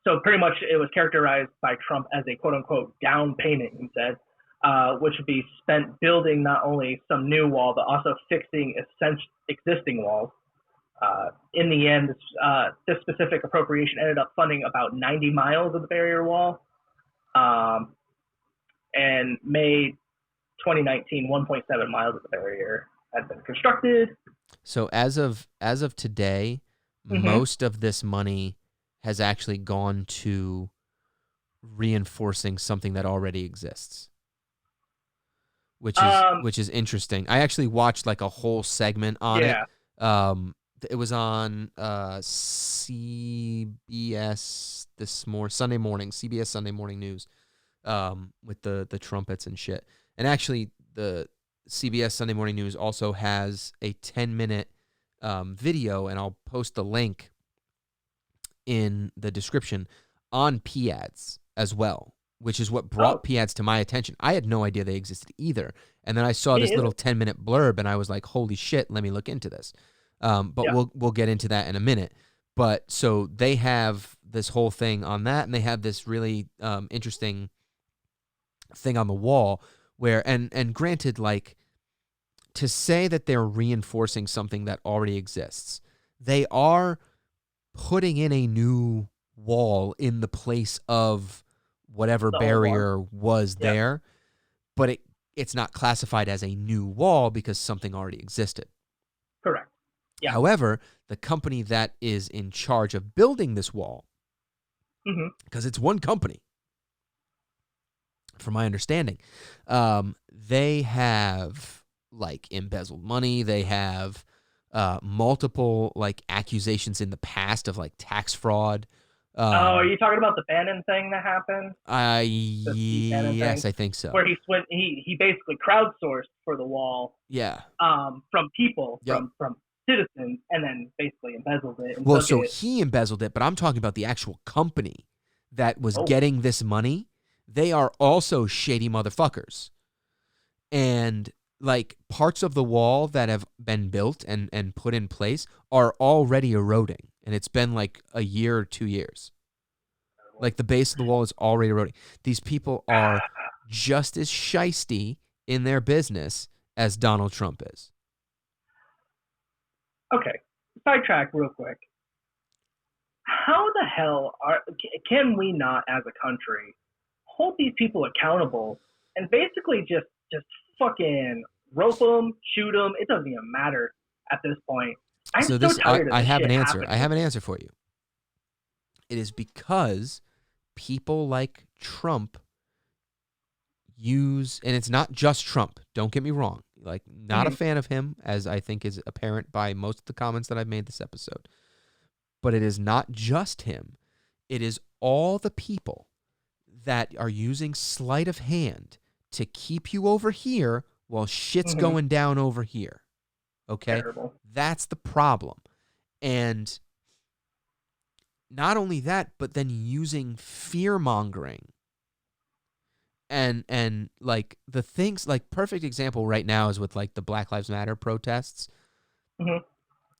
So pretty much it was characterized by Trump as a quote-unquote down payment, he said, which would be spent building not only some new wall, but also fixing existing walls. In the end, this specific appropriation ended up funding about 90 miles of the barrier wall. And May 2019, 1.7 miles of the barrier had been constructed. So as of today, mm-hmm. most of this money has actually gone to reinforcing something that already exists, which is interesting. I actually watched like a whole segment on it. It was on CBS Sunday morning, CBS Sunday Morning News, with the trumpets and shit. And actually, the CBS Sunday Morning News also has a 10-minute video, and I'll post the link in the description on PEADs as well, which is what brought PEADs to my attention. I had no idea they existed either. And then I saw this little 10-minute blurb, and I was like, holy shit, let me look into this. We'll get into that in a minute. But so they have this whole thing on that, and they have this really interesting thing on the wall where, and granted, like, to say that they're reinforcing something that already exists, they are putting in a new wall in the place of whatever barrier was there, but it's not classified as a new wall because something already existed. Correct. Yeah. However, the company that is in charge of building this wall, because it's one company, from my understanding, they have like embezzled money. They have multiple like accusations in the past of like tax fraud, Are you talking about the Bannon thing that happened? Yes, I think so. Where he basically crowdsourced for the wall. Yeah. From people, Yep. from citizens, and then basically embezzled it. And well, so he embezzled it, but I'm talking about the actual company that was getting this money. They are also shady motherfuckers. And like parts of the wall that have been built and put in place are already eroding. And it's been like a year or 2 years. Like the base of the wall is already eroding. These people are just as shisty in their business as Donald Trump is. Okay, sidetrack real quick. How the hell can we not, as a country, hold these people accountable and basically just fucking rope them, shoot them? It doesn't even matter at this point. I'm so tired of this have shit an answer. happening. I have an answer for you. It is because people like Trump use, and it's not just Trump. Don't get me wrong. Like, not a fan of him, as I think is apparent by most of the comments that I've made this episode. But it is not just him. It is all the people that are using sleight of hand to keep you over here while shit's going down over here. Okay? Terrible. That's the problem. And not only that, but then using fear-mongering. And like the things, like perfect example right now is with like the Black Lives Matter protests,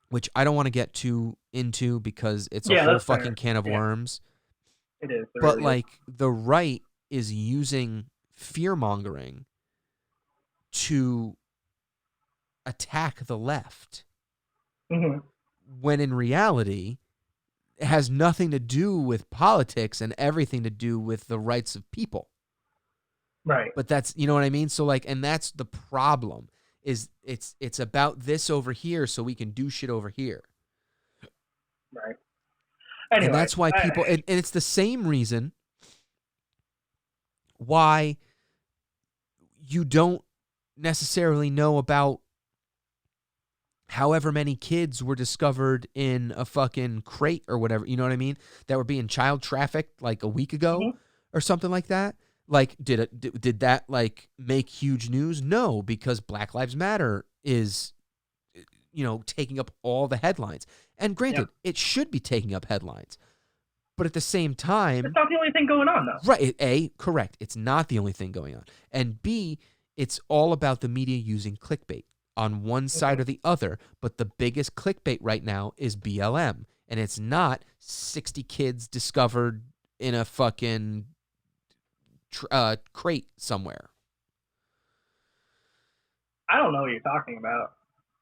which I don't want to get too into because it's a whole fucking can of worms. It is. But really like the right is using fear-mongering to attack the left. When in reality, it has nothing to do with politics and everything to do with the rights of people. Right. But that's, you know what I mean? So like, and that's the problem, is it's about this over here so we can do shit over here. Right. Anyway, and that's why people, and it's the same reason why you don't necessarily know about however many kids were discovered in a fucking crate or whatever, you know what I mean? That were being child trafficked like a week ago or something like that. Like, did that like make huge news? No, because Black Lives Matter is, you know, taking up all the headlines. And granted, it should be taking up headlines. But at the same time, it's not the only thing going on, though. Right. A, correct. It's not the only thing going on. And B, it's all about the media using clickbait on one side or the other. But the biggest clickbait right now is BLM. And it's not 60 kids discovered in a fucking crate somewhere. I don't know what you're talking about.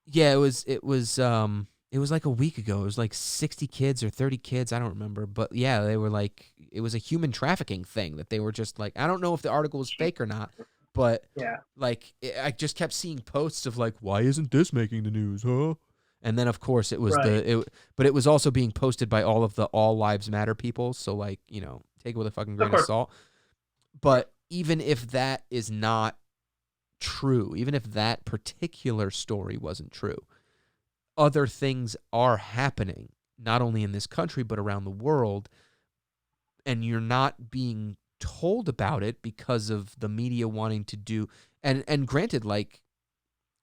Yeah, it was like a week ago. It was like 60 kids or 30 kids, I don't remember, but yeah, they were like, it was a human trafficking thing that they were just like, I don't know if the article was fake or not, but like I just kept seeing posts of like, why isn't this making the news, huh? And then of course it was but it was also being posted by all of the All Lives Matter people, so like, you know, take it with a fucking grain of salt. But even if that is not true, even if that particular story wasn't true, other things are happening, not only in this country, but around the world. And you're not being told about it because of the media wanting to do. And granted, like,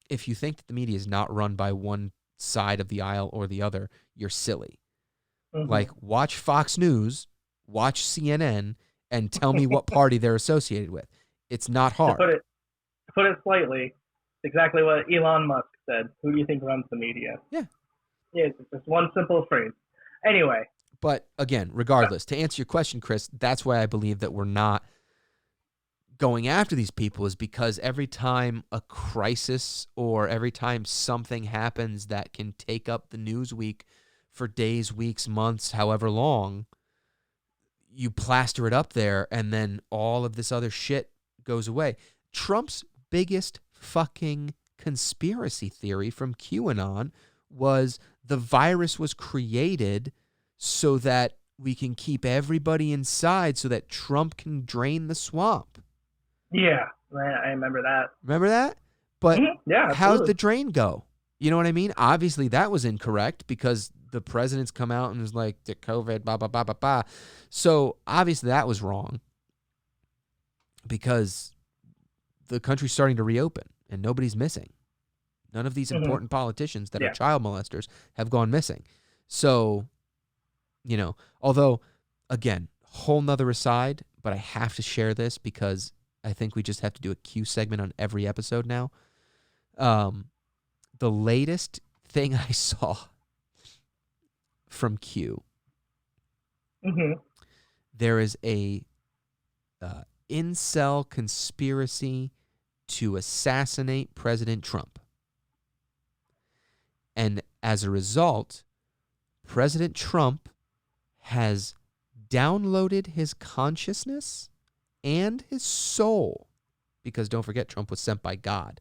if you think that the media is not run by one side of the aisle or the other, you're silly. Like, watch Fox News, watch CNN, and tell me what party they're associated with. It's not hard. To put it slightly, exactly what Elon Musk said. Who do you think runs the media? Yeah. Yeah, it's just one simple phrase. Anyway. But again, regardless, to answer your question, Chris, that's why I believe that we're not going after these people, is because every time a crisis or every time something happens that can take up the news week for days, weeks, months, however long, you plaster it up there and then all of this other shit goes away. Trump's biggest fucking conspiracy theory from QAnon was the virus was created so that we can keep everybody inside so that Trump can drain the swamp. Yeah, I remember that. Remember that? But yeah, how'd the drain go? You know what I mean? Obviously that was incorrect because the president's come out and is like, the COVID, blah, blah, blah, blah, blah. So obviously that was wrong because the country's starting to reopen and nobody's missing. None of these important politicians that are child molesters have gone missing. So, although, again, whole nother aside, but I have to share this because I think we just have to do a Q segment on every episode now. The latest thing I saw from Q, there is a incel conspiracy to assassinate President Trump. And as a result, President Trump has downloaded his consciousness and his soul, because don't forget, Trump was sent by God.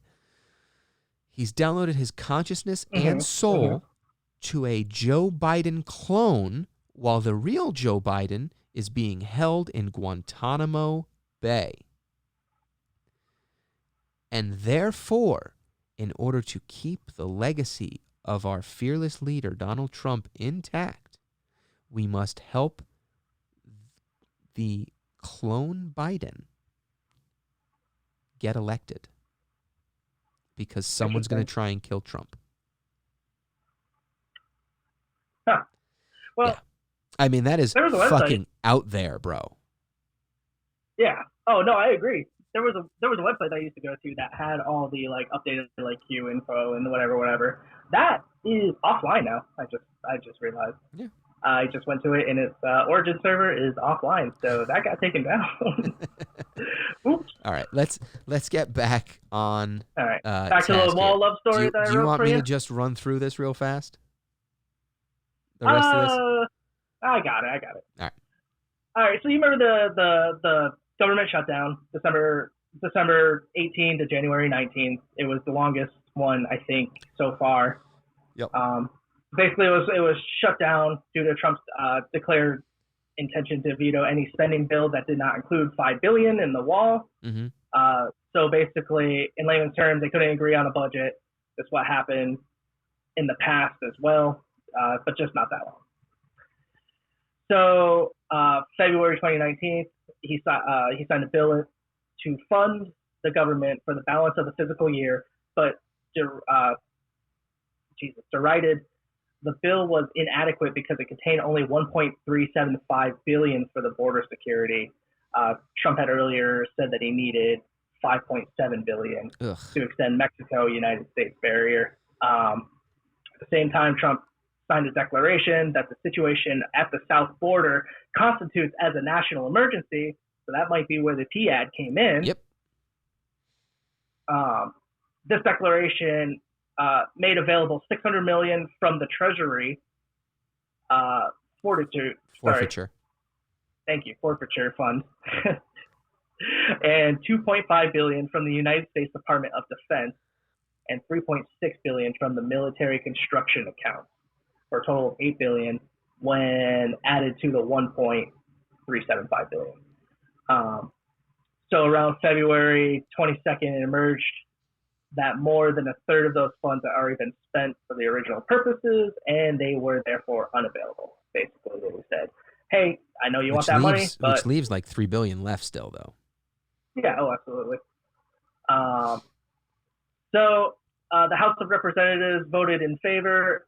He's downloaded his consciousness and soul to a Joe Biden clone, while the real Joe Biden is being held in Guantanamo Bay. And therefore, in order to keep the legacy of our fearless leader, Donald Trump, intact, we must help the clone Biden get elected because someone's going to try and kill Trump. Huh. Well, yeah. I mean, that is fucking out there, bro. Yeah. Oh, no, I agree. There was a website I used to go to that had all the updated Q info and whatever. That is offline now. I just realized. Yeah. I just went to it and its origin server is offline, so that got taken down. Oops. All right, let's get back on. All right, back to the wall love story. Do you want me to just run through this real fast? The rest of this. I got it. All right. So you remember the government shutdown, December 18th to January 19th. It was the longest one, I think, so far. Yep. Basically, it was shut down due to Trump's declared intention to veto any spending bill that did not include $5 billion in the wall. So basically, in layman's terms, they couldn't agree on a budget. That's what happened in the past as well, but just not that long. So February 2019, he signed a bill to fund the government for the balance of the fiscal year, but derided the bill was inadequate because it contained only $1.375 billion for the border security. Trump had earlier said that he needed $5.7 billion to extend Mexico-United States barrier. At the same time, Trump signed a declaration that the situation at the south border constitutes as a national emergency. So that might be where the PEAD came in. Yep. This declaration made available $600 million from the Treasury forfeiture. Thank you, forfeiture fund, and $2.5 billion from the United States Department of Defense, and $3.6 billion from the military construction account, for a total of $8 billion when added to the $1.375 billion. So around February 22nd, it emerged that more than a third of those funds had already been spent for the original purposes, and they were therefore unavailable. Basically, they said, "Hey, I know you want that money, but..." Which leaves like $3 billion left still, though. Yeah, absolutely. So the House of Representatives voted in favor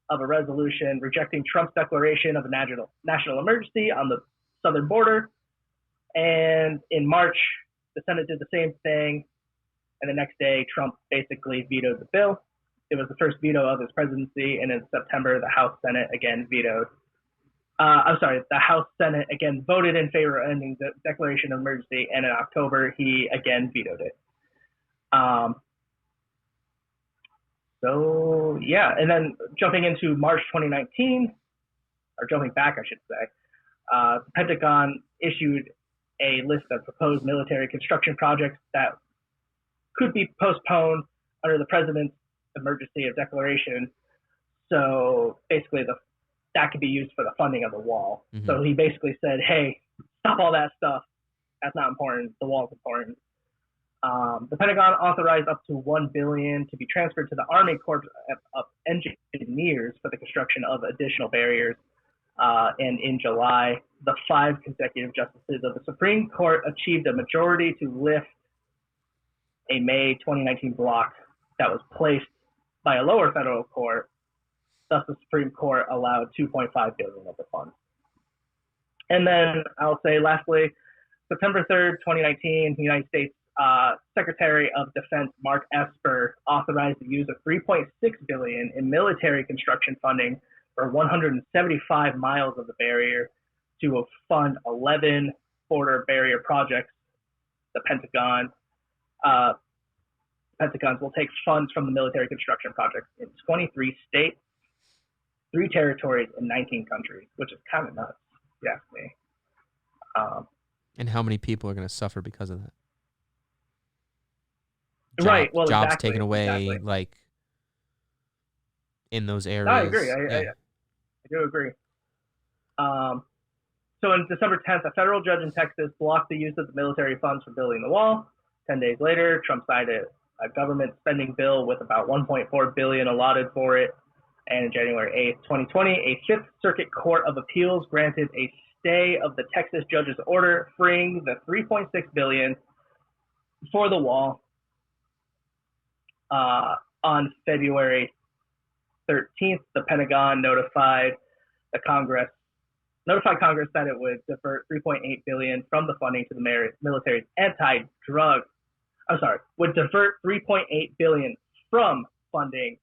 of a resolution rejecting Trump's declaration of a national emergency on the southern border. And in March, the Senate did the same thing. And the next day, Trump basically vetoed the bill. It was the first veto of his presidency. And in September, the House Senate again vetoed. The House Senate again voted in favor of ending the declaration of emergency. And in October, he again vetoed it. And then jumping into March 2019, or jumping back, I should say, the Pentagon issued a list of proposed military construction projects that could be postponed under the president's emergency of declaration. So basically, that could be used for the funding of the wall. Mm-hmm. So he basically said, "Hey, stop all that stuff. That's not important. The wall's important." The Pentagon authorized up to $1 billion to be transferred to the Army Corps of Engineers for the construction of additional barriers. And in July, the 5 consecutive justices of the Supreme Court achieved a majority to lift a May 2019 block that was placed by a lower federal court. Thus, the Supreme Court allowed $2.5 billion of the funds. And then I'll say, lastly, September 3rd, 2019, the United States Secretary of Defense Mark Esper authorized the use of $3.6 billion in military construction funding for 175 miles of the barrier to fund 11 border barrier projects. The Pentagons will take funds from the military construction projects in 23 states, 3 territories, and 19 countries, which is kind of nuts, if you ask me. And how many people are going to suffer because of that? Right. Well, jobs exactly, taken away, exactly. like in those areas. No, I agree. I do agree. So on December 10th, a federal judge in Texas blocked the use of the military funds for building the wall. 10 days later, Trump signed a government spending bill with about $1.4 billion allotted for it. And on January 8th, 2020, a Fifth Circuit Court of Appeals granted a stay of the Texas judge's order, freeing the $3.6 billion for the wall. On February 13th, the Pentagon notified Congress that it would divert $3.8 billion from the funding to the military's would divert $3.8 billion from funding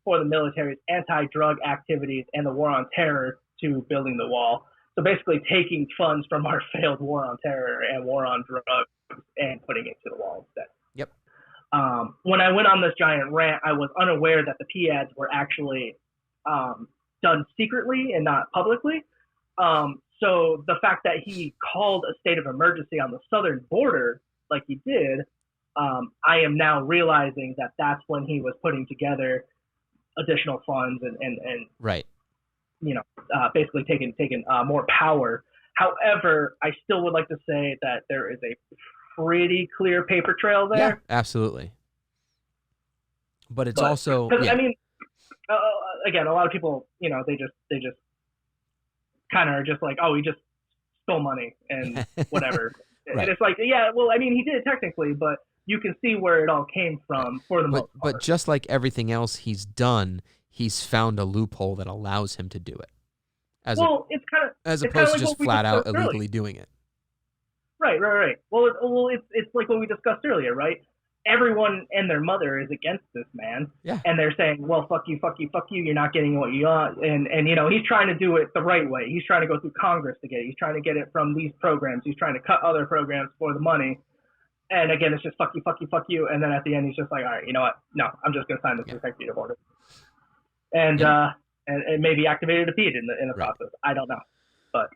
for the military's anti-drug activities and the war on terror to building the wall. So basically taking funds from our failed war on terror and war on drugs and putting it to the wall instead. Yep. When I went on this giant rant, I was unaware that the PEADs were actually done secretly and not publicly. So the fact that he called a state of emergency on the southern border like he did, I am now realizing that that's when he was putting together additional funds and right. Basically taking more power. However, I still would like to say that there is a pretty clear paper trail there. Yeah, absolutely. But it's also, I mean, again, a lot of people, they just kind of are just like, oh, he just stole money and whatever. Right. And it's like, yeah, well, I mean, he did it technically, but you can see where it all came from for the most part. But just like everything else he's done, he's found a loophole that allows him to do it. As opposed to just flat out illegally doing it. Right. Well, it's like what we discussed earlier, right? Everyone and their mother is against this man. Yeah. And they're saying, well, fuck you, you're not getting what you want. And he's trying to do it the right way. He's trying to go through Congress to get it. He's trying to get it from these programs. He's trying to cut other programs for the money. And again, it's just fuck you. And then at the end, he's just like, all right, you know what? No, I'm just going to sign this executive order. And and maybe activated a PEAD in the process. I don't know. But,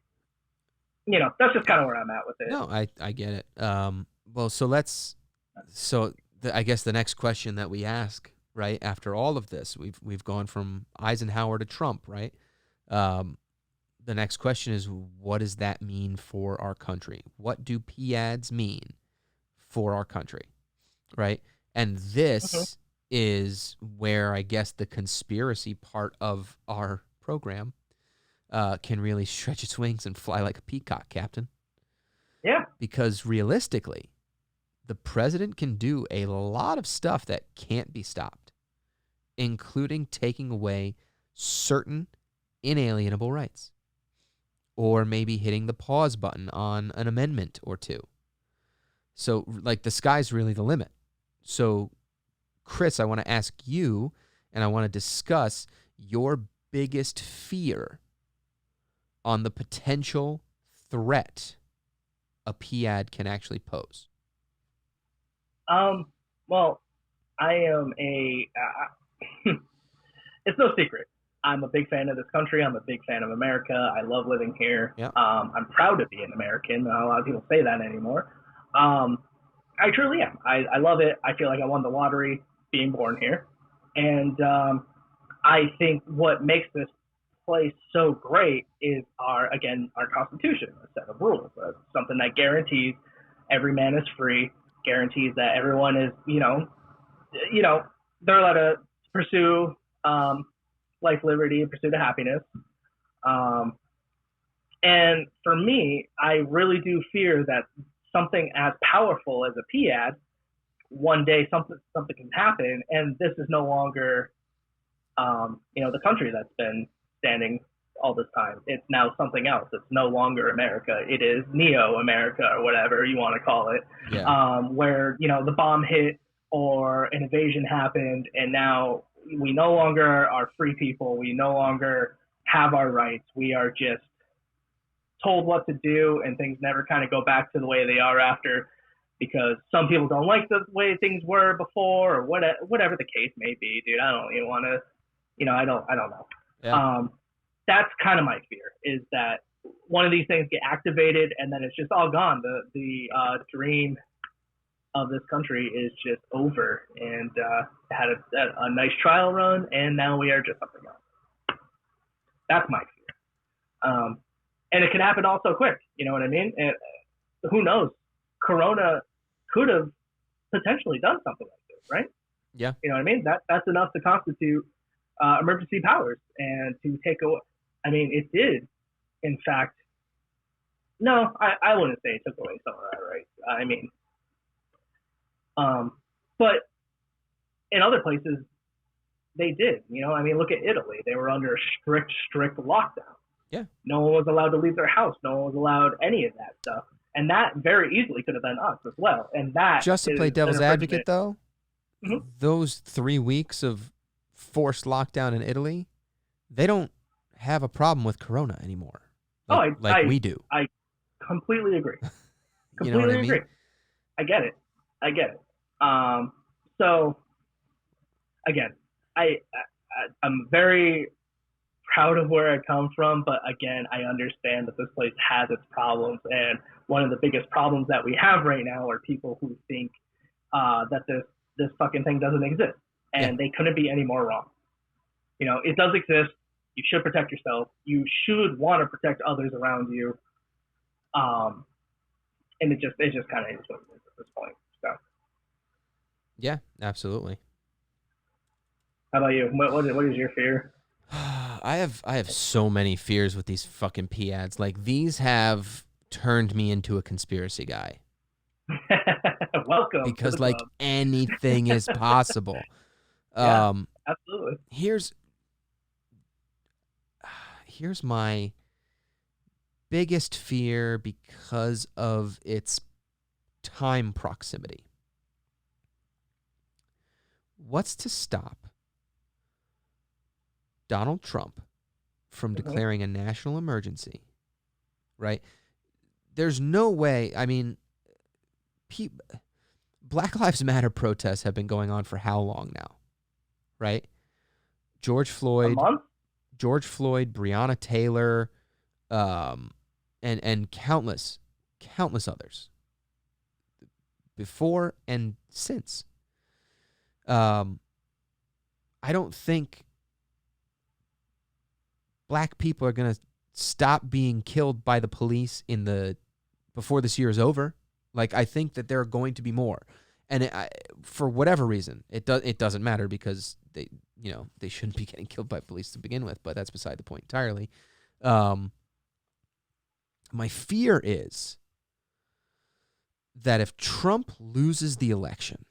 that's just kind of where I'm at with it. No, I get it. Well, I guess the next question that we ask, right, after all of this, we've gone from Eisenhower to Trump, right? The next question is, what does that mean for our country? What do PEADs mean for our country, right? And this is where I guess the conspiracy part of our program can really stretch its wings and fly like a peacock, Captain. Yeah. Because realistically, the president can do a lot of stuff that can't be stopped, including taking away certain inalienable rights, or maybe hitting the pause button on an amendment or two. So, like, the sky's really the limit. So, Chris, I want to ask you, and I want to discuss your biggest fear on the potential threat a PEAD can actually pose. Well, I am it's no secret. I'm a big fan of this country. I'm a big fan of America. I love living here. Yeah. I'm proud to be an American. Not a lot of people say that anymore. I truly am. I love it. I feel like I won the lottery being born here. And I think what makes this place so great is our Constitution, a set of rules, something that guarantees every man is free guarantees that everyone is, they're allowed to pursue life, liberty, pursuit of happiness. And for me, I really do fear that something as powerful as a PEAD, one day something can happen, and this is no longer, the country that's been standing all this time. It's now something else. It's no longer America. It is Neo-America, or whatever you want to call it, where, the bomb hit or an invasion happened, and now we no longer are free people. We no longer have our rights. We are just told what to do, and things never kind of go back to the way they are after, because some people don't like the way things were before, or whatever the case may be, dude. I don't even want to, I don't know. Yeah. That's kind of my fear, is that one of these things get activated and then it's just all gone. The dream of this country is just over, and had a nice trial run, and now we are just something else. That's my fear. And it can happen all so quick. You know what I mean? And who knows? Corona could have potentially done something like this, right? Yeah. You know what I mean? That's enough to constitute emergency powers and to take away. I mean, it did, in fact. No, I wouldn't say it took away some of that, right? I mean, but in other places, they did. I mean, look at Italy. They were under a strict lockdown. Yeah. No one was allowed to leave their house. No one was allowed any of that stuff. And that very easily could have been us as well. And that just to play devil's advocate, though, mm-hmm. those 3 weeks of forced lockdown in Italy, they don't have a problem with Corona anymore. Like we do. I completely agree. You know what I mean? Agree. I get it. So again, I'm very proud of where I come from, but again, I understand that this place has its problems, and one of the biggest problems that we have right now are people who think that this fucking thing doesn't exist, and they couldn't be any more wrong. It does exist. You should protect yourself. You should want to protect others around you. And it just kind of is what it is at this point. So. Yeah, absolutely. How about you? What is your fear? I have so many fears with these fucking PEADs. Like, these have turned me into a conspiracy guy. Welcome. Because like anything is possible. Yeah, absolutely. Here's my biggest fear because of its time proximity. What's to stop Donald Trump from declaring a national emergency, right? There's no way, I mean, Black Lives Matter protests have been going on for how long now, right? George Floyd, Breonna Taylor, and countless others before and since. I don't think black people are going to stop being killed by the police before this year is over. Like, I think that there are going to be more, and for whatever reason, it doesn't matter, because they shouldn't be getting killed by police to begin with. But that's beside the point entirely. My fear is that if Trump loses the election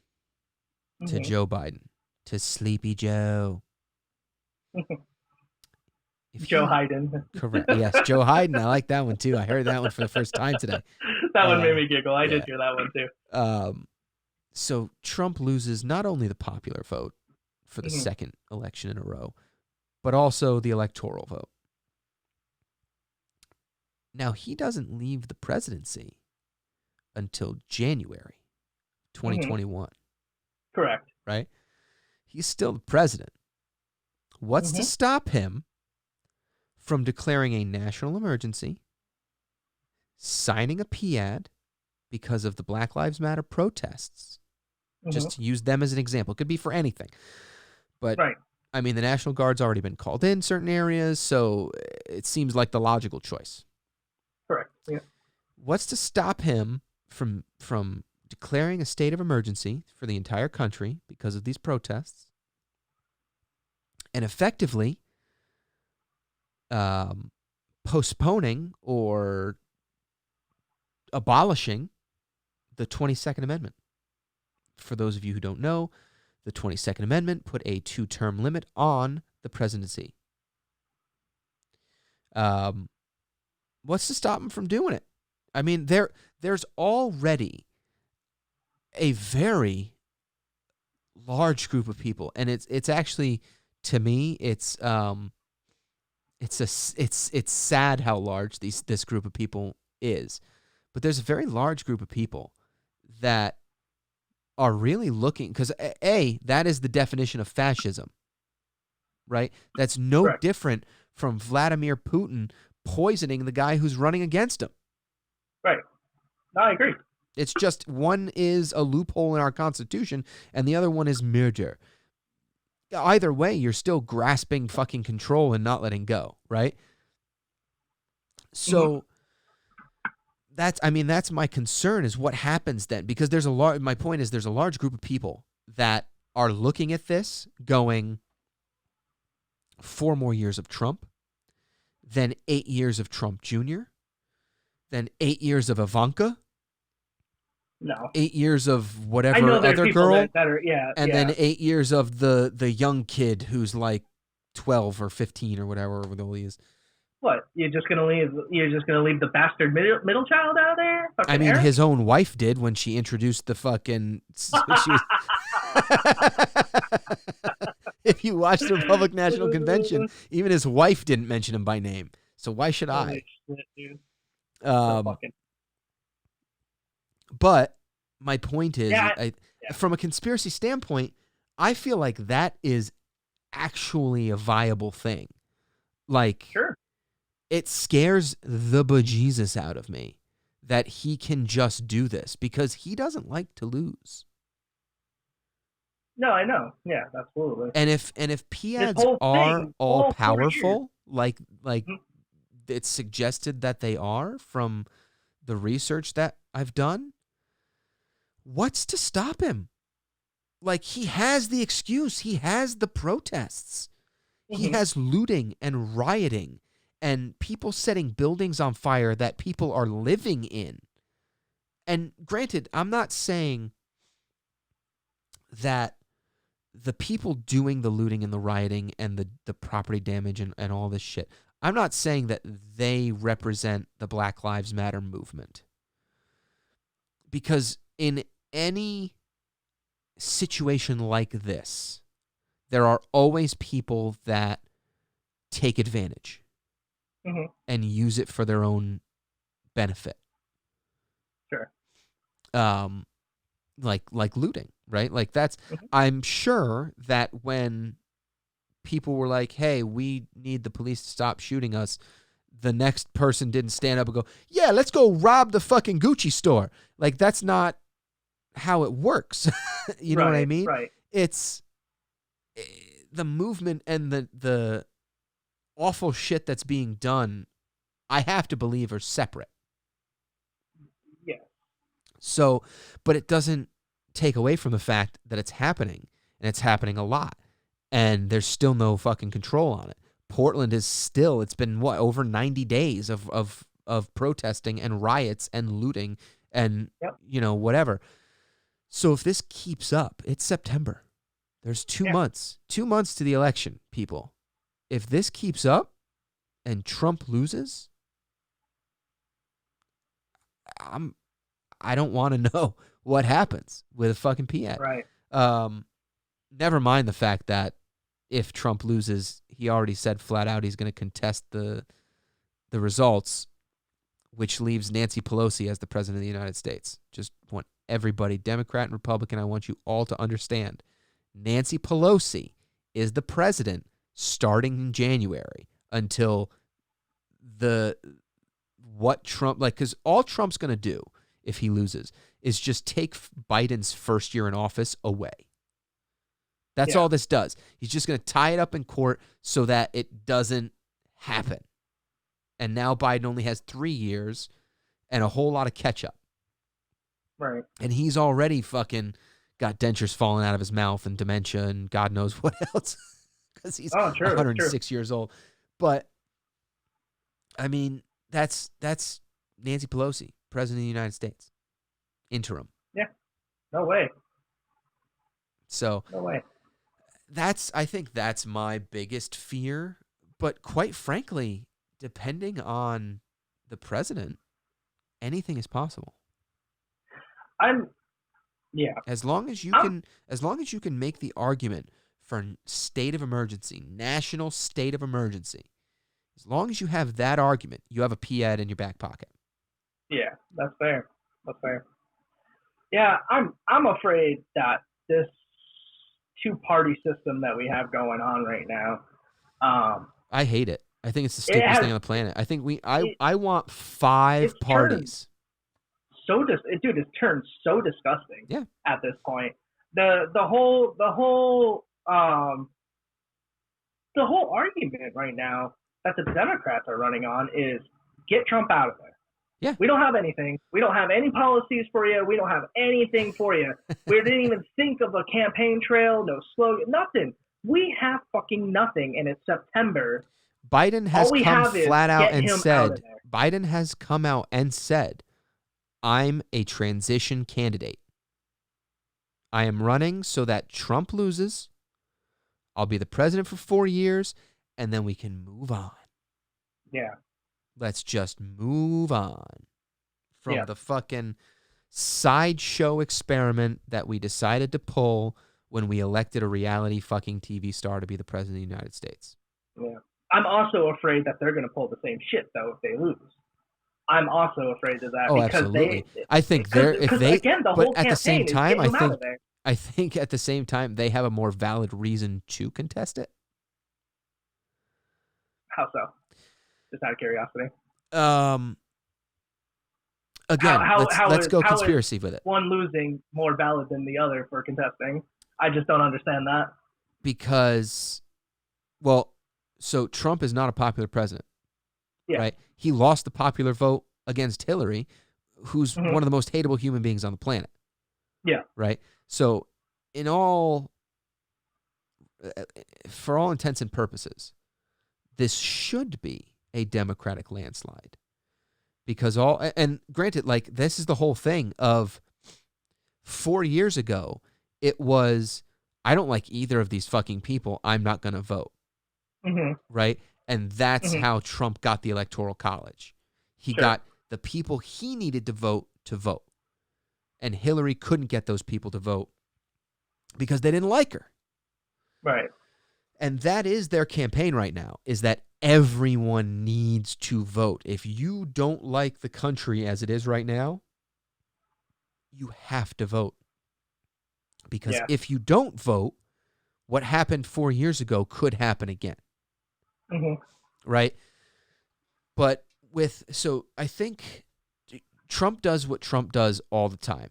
to Joe Biden, to Sleepy Joe. Joe Biden. Correct. Yes, Joe Biden. I like that one too. I heard that one for the first time today. That one made me giggle. I did hear that one too. So Trump loses not only the popular vote for the second election in a row, but also the electoral vote. Now, he doesn't leave the presidency until January 2021. Correct. Right? He's still the president. What's to stop him from declaring a national emergency, signing a PEAD because of the Black Lives Matter protests, just to use them as an example? It could be for anything. But, I mean, the National Guard's already been called in certain areas, so it seems like the logical choice. Correct, yeah. What's to stop him from declaring a state of emergency for the entire country because of these protests, and effectively postponing or abolishing the 22nd Amendment. For those of you who don't know, the 22nd Amendment put a 2-term limit on the presidency. What's to stop him from doing it? I mean, there's already a very large group of people, and it's actually, to me, it's sad how large this group of people is, but there's a very large group of people that are really looking, because that is the definition of fascism, right? That's no Correct. different from Vladimir Putin poisoning the guy who's running against him. Right. No, I agree. It's just one is a loophole in our Constitution and the other one is murder. Either way, you're still grasping fucking control and not letting go, right? So that's my concern, is what happens then, because my point is there's a large group of people that are looking at this going 4 more years of Trump, then 8 years of Trump Jr., then 8 years of Ivanka, No. 8 years of whatever I know there's other people girl, that are, and then 8 years of the young kid who's like 12 or 15 or whatever old he is. What? You're just gonna leave the bastard middle child out there? I mean, Eric? his own wife did when she introduced the fucking. If you watch the Republican National Convention, even his wife didn't mention him by name. So why should I? Holy shit, dude. But my point is, Yeah, from a conspiracy standpoint, I feel like that is actually a viable thing. Like, Sure. it scares the bejesus out of me that he can just do this, because he doesn't like to lose. No, I know. Yeah, absolutely. And if PEADs whole are thing, all all 4 powerful, like Mhm. it's suggested that they are from the research that I've done, what's to stop him? Like, he has the excuse. He has the protests. He has looting and rioting and people setting buildings on fire that people are living in. And granted, I'm not saying that the people doing the looting and the rioting and the property damage and all this shit, I'm not saying that they represent the Black Lives Matter movement. Because in any situation like this, there are always people that take advantage and use it for their own benefit. Sure. Like looting, right? Like that's, I'm sure that when people were like, hey, we need the police to stop shooting us, the next person didn't stand up and go, yeah, let's go rob the fucking Gucci store. Like, that's not how it works. You know what I mean? Right. It's the movement and the awful shit that's being done, I have to believe, are separate. Yeah. So, but it doesn't take away from the fact that it's happening, and it's happening a lot, and there's still no fucking control on it. Portland is still, it's been over 90 days of protesting and riots and looting and whatever. So if this keeps up, it's September. There's 2 months. 2 months to the election, people. If this keeps up and Trump loses, I don't want to know what happens with a fucking PEAD. Right. Never mind the fact that if Trump loses, he already said flat out he's going to contest the results, which leaves Nancy Pelosi as the president of the United States. Just want everybody, Democrat and Republican, I want you all to understand, Nancy Pelosi is the president starting in January until what Trump, because all Trump's going to do if he loses is just take Biden's first year in office away. That's all this does. He's just going to tie it up in court so that it doesn't happen. And now Biden only has 3 years and a whole lot of catch up. Right. And he's already fucking got dentures falling out of his mouth and dementia and God knows what else because he's Oh, true. 106 years old. But, I mean, that's Nancy Pelosi, President of the United States, interim. Yeah. No way. So No way. I think that's my biggest fear. But quite frankly, depending on the president, anything is possible. As long as you can make the argument for state of emergency, national state of emergency, as long as you have that argument, you have a PEAD in your back pocket. Yeah, that's fair. That's fair. Yeah, I'm afraid that this two-party system that we have going on right now, I hate it. I think it's the stupidest thing on the planet. I think I want 5 parties. Dude, it's turned so disgusting. Yeah. At this point, the whole argument right now that the Democrats are running on is get Trump out of there. Yeah. We don't have anything. We don't have any policies for you. We don't have anything for you. We didn't even think of a campaign trail, no slogan, nothing. We have fucking nothing, and it's September. Biden has come flat out and said, Biden has come out and said, I'm a transition candidate. I am running so that Trump loses. I'll be the president for 4 years, and then we can move on. Yeah. Let's just move on from the fucking sideshow experiment that we decided to pull when we elected a reality fucking TV star to be the president of the United States. Yeah. I'm also afraid that they're going to pull the same shit, though, if they lose. I'm also afraid of that. Oh, because absolutely. I think but at the same time, I think at the same time, they have a more valid reason to contest it. How so? Just out of curiosity. Again, let's go conspiracy with it. One losing more valid than the other for contesting. I just don't understand that. Because, so Trump is not a popular president. Yeah. Right? He lost the popular vote against Hillary, who's one of the most hateable human beings on the planet. Yeah. Right? So, for all intents and purposes, this should be a Democratic landslide. Because and granted, this is the whole thing of 4 years ago, it was, I don't like either of these fucking people, I'm not going to vote. Right? And that's how Trump got the Electoral College. He got the people he needed to vote. And Hillary couldn't get those people to vote because they didn't like her. Right. And that is their campaign right now, is that everyone needs to vote. If you don't like the country as it is right now, you have to vote. Because if you don't vote, what happened 4 years ago could happen again. Right? But I think Trump does what Trump does all the time.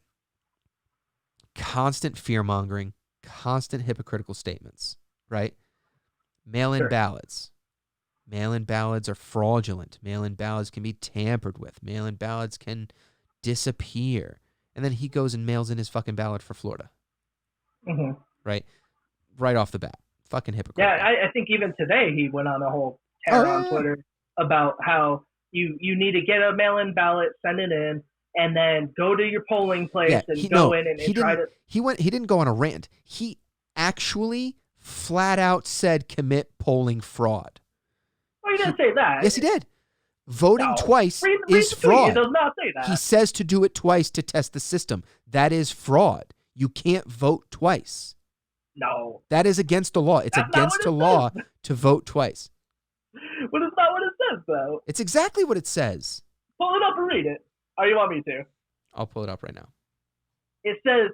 Constant fear-mongering, constant hypocritical statements, right? Mail-in ballots. Mail-in ballots are fraudulent. Mail-in ballots can be tampered with. Mail-in ballots can disappear. And then he goes and mails in his fucking ballot for Florida. Right? Right off the bat. Fucking hypocrite. Yeah, I think even today he went on a whole tear on Twitter about how you need to get a mail-in ballot, send it in, and then go to your polling place and go in and try to... He didn't go on a rant. He actually flat out said commit polling fraud. Well, he didn't say that. Yes, he did. Voting twice is fraud. He does not say that. He says to do it twice to test the system. That is fraud. You can't vote twice. No. That is against the law. It's against the law to vote twice. But it's not what it says, though. It's exactly what it says. Pull it up and read it. Or you want me to? I'll pull it up right now. It says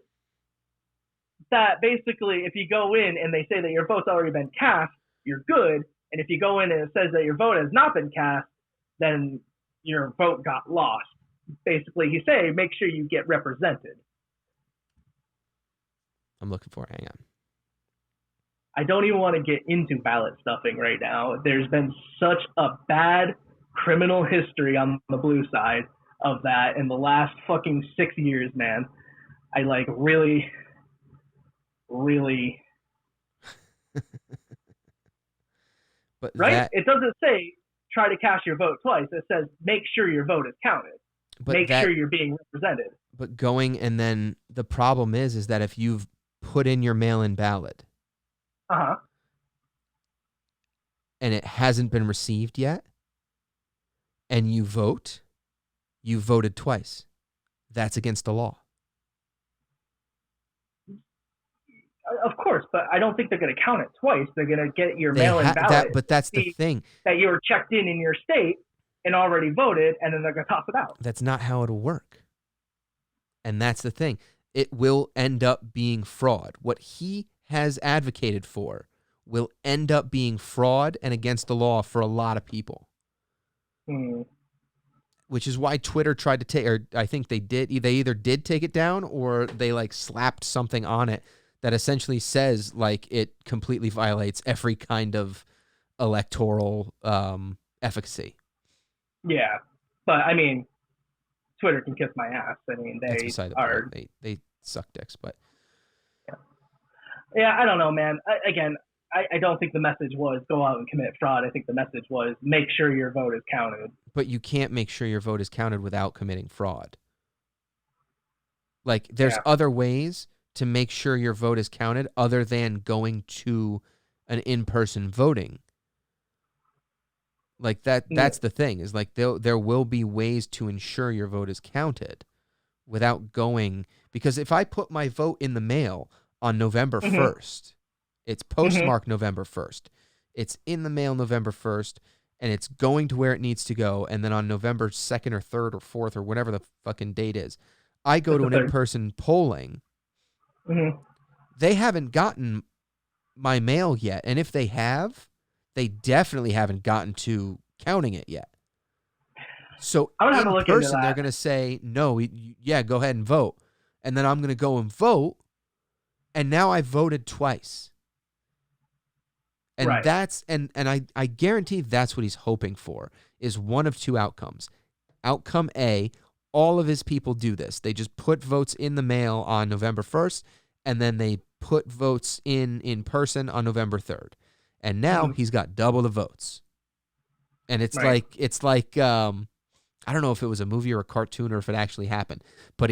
that basically if you go in and they say that your vote's already been cast, you're good. And if you go in and it says that your vote has not been cast, then your vote got lost. Basically, he's saying make sure you get represented. I'm looking for it. Hang on. I don't even want to get into ballot stuffing right now. There's been such a bad criminal history on the blue side of that in the last fucking 6 years, man. I like really, really, But right? that It doesn't say try to cast your vote twice. It says make sure your vote is counted. but Make that sure you're being represented. but going and then the problem is that if you've put in your mail-in ballot Uh huh. and it hasn't been received yet and you voted twice. That's against the law. Of course, but I don't think they're going to count it twice. They're going to get your mail-in ballot, but that's the thing. That you were checked in your state and already voted, and then they're going to toss it out. That's not how it'll work. And that's the thing. It will end up being fraud. What he has advocated for will end up being fraud and against the law for a lot of people. Which is why Twitter tried to take, or I think they did. They either did take it down or they like slapped something on it that essentially says like it completely violates every kind of electoral efficacy. Yeah, but I mean, Twitter can kiss my ass. I mean, they suck dicks, but yeah, I don't know, man. I don't think the message was go out and commit fraud. I think the message was make sure your vote is counted. But you can't make sure your vote is counted without committing fraud. Like there's other ways to make sure your vote is counted other than going to an in-person voting. Like that's the thing is like there will be ways to ensure your vote is counted without going, because if I put my vote in the mail on November 1st, it's postmarked November 1st. It's in the mail November 1st and it's going to where it needs to go, and then on November 2nd or 3rd or 4th or whatever the fucking date is, I go to an in-person polling. They haven't gotten my mail yet, and if they have, they definitely haven't gotten to counting it yet. So in person, they're going to say, no, yeah, go ahead and vote. And then I'm going to go and vote, and now I voted twice. And that's and I guarantee that's what he's hoping for, is one of two outcomes. Outcome A, all of his people do this. They just put votes in the mail on November 1st, and then they put votes in person on November 3rd. And now he's got double the votes. And it's like I don't know if it was a movie or a cartoon or if it actually happened, but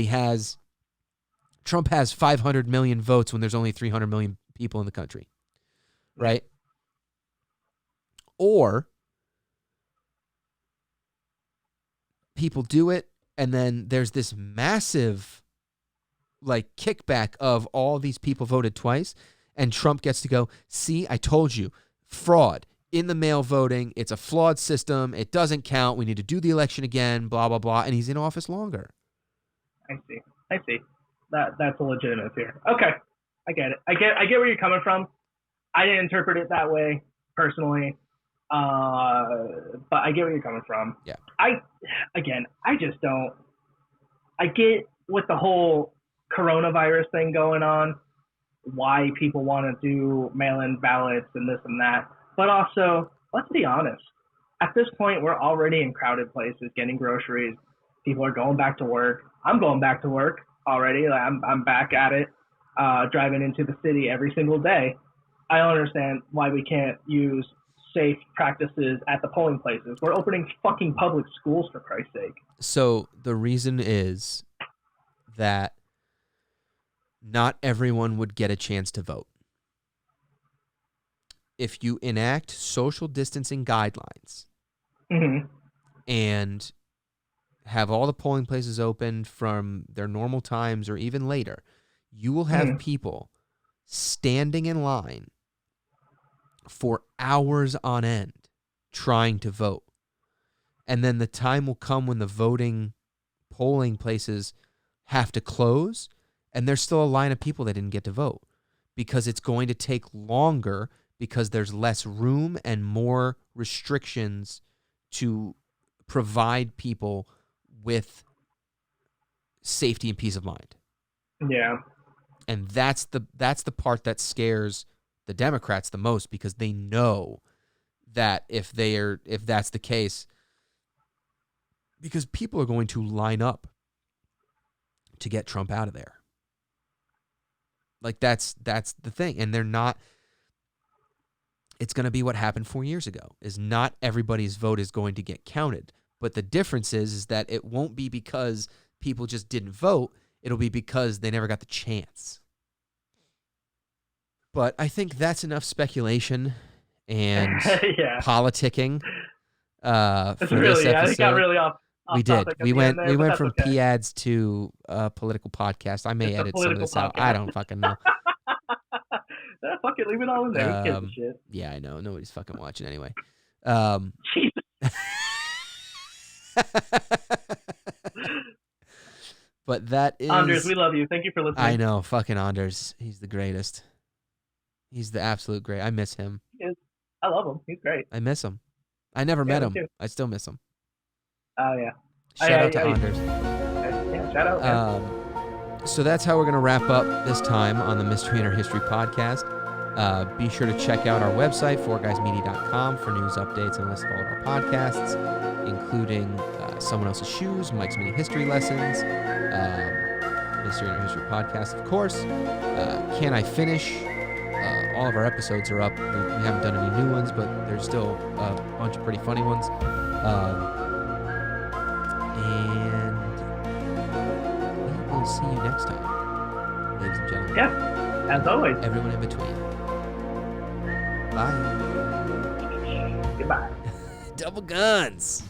Trump has 500 million votes when there's only 300 million people in the country. Right? Or people do it, and then there's this massive like kickback of all these people voted twice, and Trump gets to go, see, I told you, fraud, in the mail voting, it's a flawed system, it doesn't count, we need to do the election again, blah, blah, blah, and he's in office longer. I see. That's a legitimate fear. Okay, I get it. I get where you're coming from. I didn't interpret it that way, personally, but I get where you're coming from. Yeah. I just don't, I get with the whole coronavirus thing going on, why people want to do mail-in ballots and this and that. But also, let's be honest. At this point, we're already in crowded places getting groceries. People are going back to work. I'm going back to work already. I'm back at it, driving into the city every single day. I don't understand why we can't use safe practices at the polling places. We're opening fucking public schools, for Christ's sake. So the reason is that not everyone would get a chance to vote. If you enact social distancing guidelines and have all the polling places open from their normal times or even later, you will have people standing in line for hours on end trying to vote. And then the time will come when the polling places have to close, and there's still a line of people that didn't get to vote because it's going to take longer because there's less room and more restrictions to provide people with safety and peace of mind. Yeah. And that's the part that scares the Democrats the most, because they know that if that's the case, because people are going to line up to get Trump out of there. Like that's the thing. And they're not, it's going to be what happened 4 years ago, is not everybody's vote is going to get counted. But the difference is that it won't be because people just didn't vote. It'll be because they never got the chance. But I think that's enough speculation and politicking for this episode. I think got really off we did. We went from okay. PEADs to a political podcast. I may edit some of this out. I don't fucking know. Fucking leave it all in there. Who gives a shit? Yeah, I know. Nobody's fucking watching anyway. Jesus. But that is... Anders, we love you. Thank you for listening. I know. Fucking Anders. He's the greatest. He's the absolute great. I miss him. I love him. He's great. I miss him. I never met him. Too. I still miss him. Oh, yeah. Shout out to Anders. Yeah, shout out. So that's how we're going to wrap up this time on the Mystery Inner History podcast. Be sure to check out our website, fourguysmedia.com, for news, updates, and a list of all of our podcasts, including Someone Else's Shoes, Mike's Mini History Lessons, Mystery Inner History podcast, of course. Can I Finish? All of our episodes are up. We haven't done any new ones, but there's still a bunch of pretty funny ones. And we will see you next time, ladies and gentlemen. Yeah, as always. Everyone in between. Bye. Goodbye. Double guns.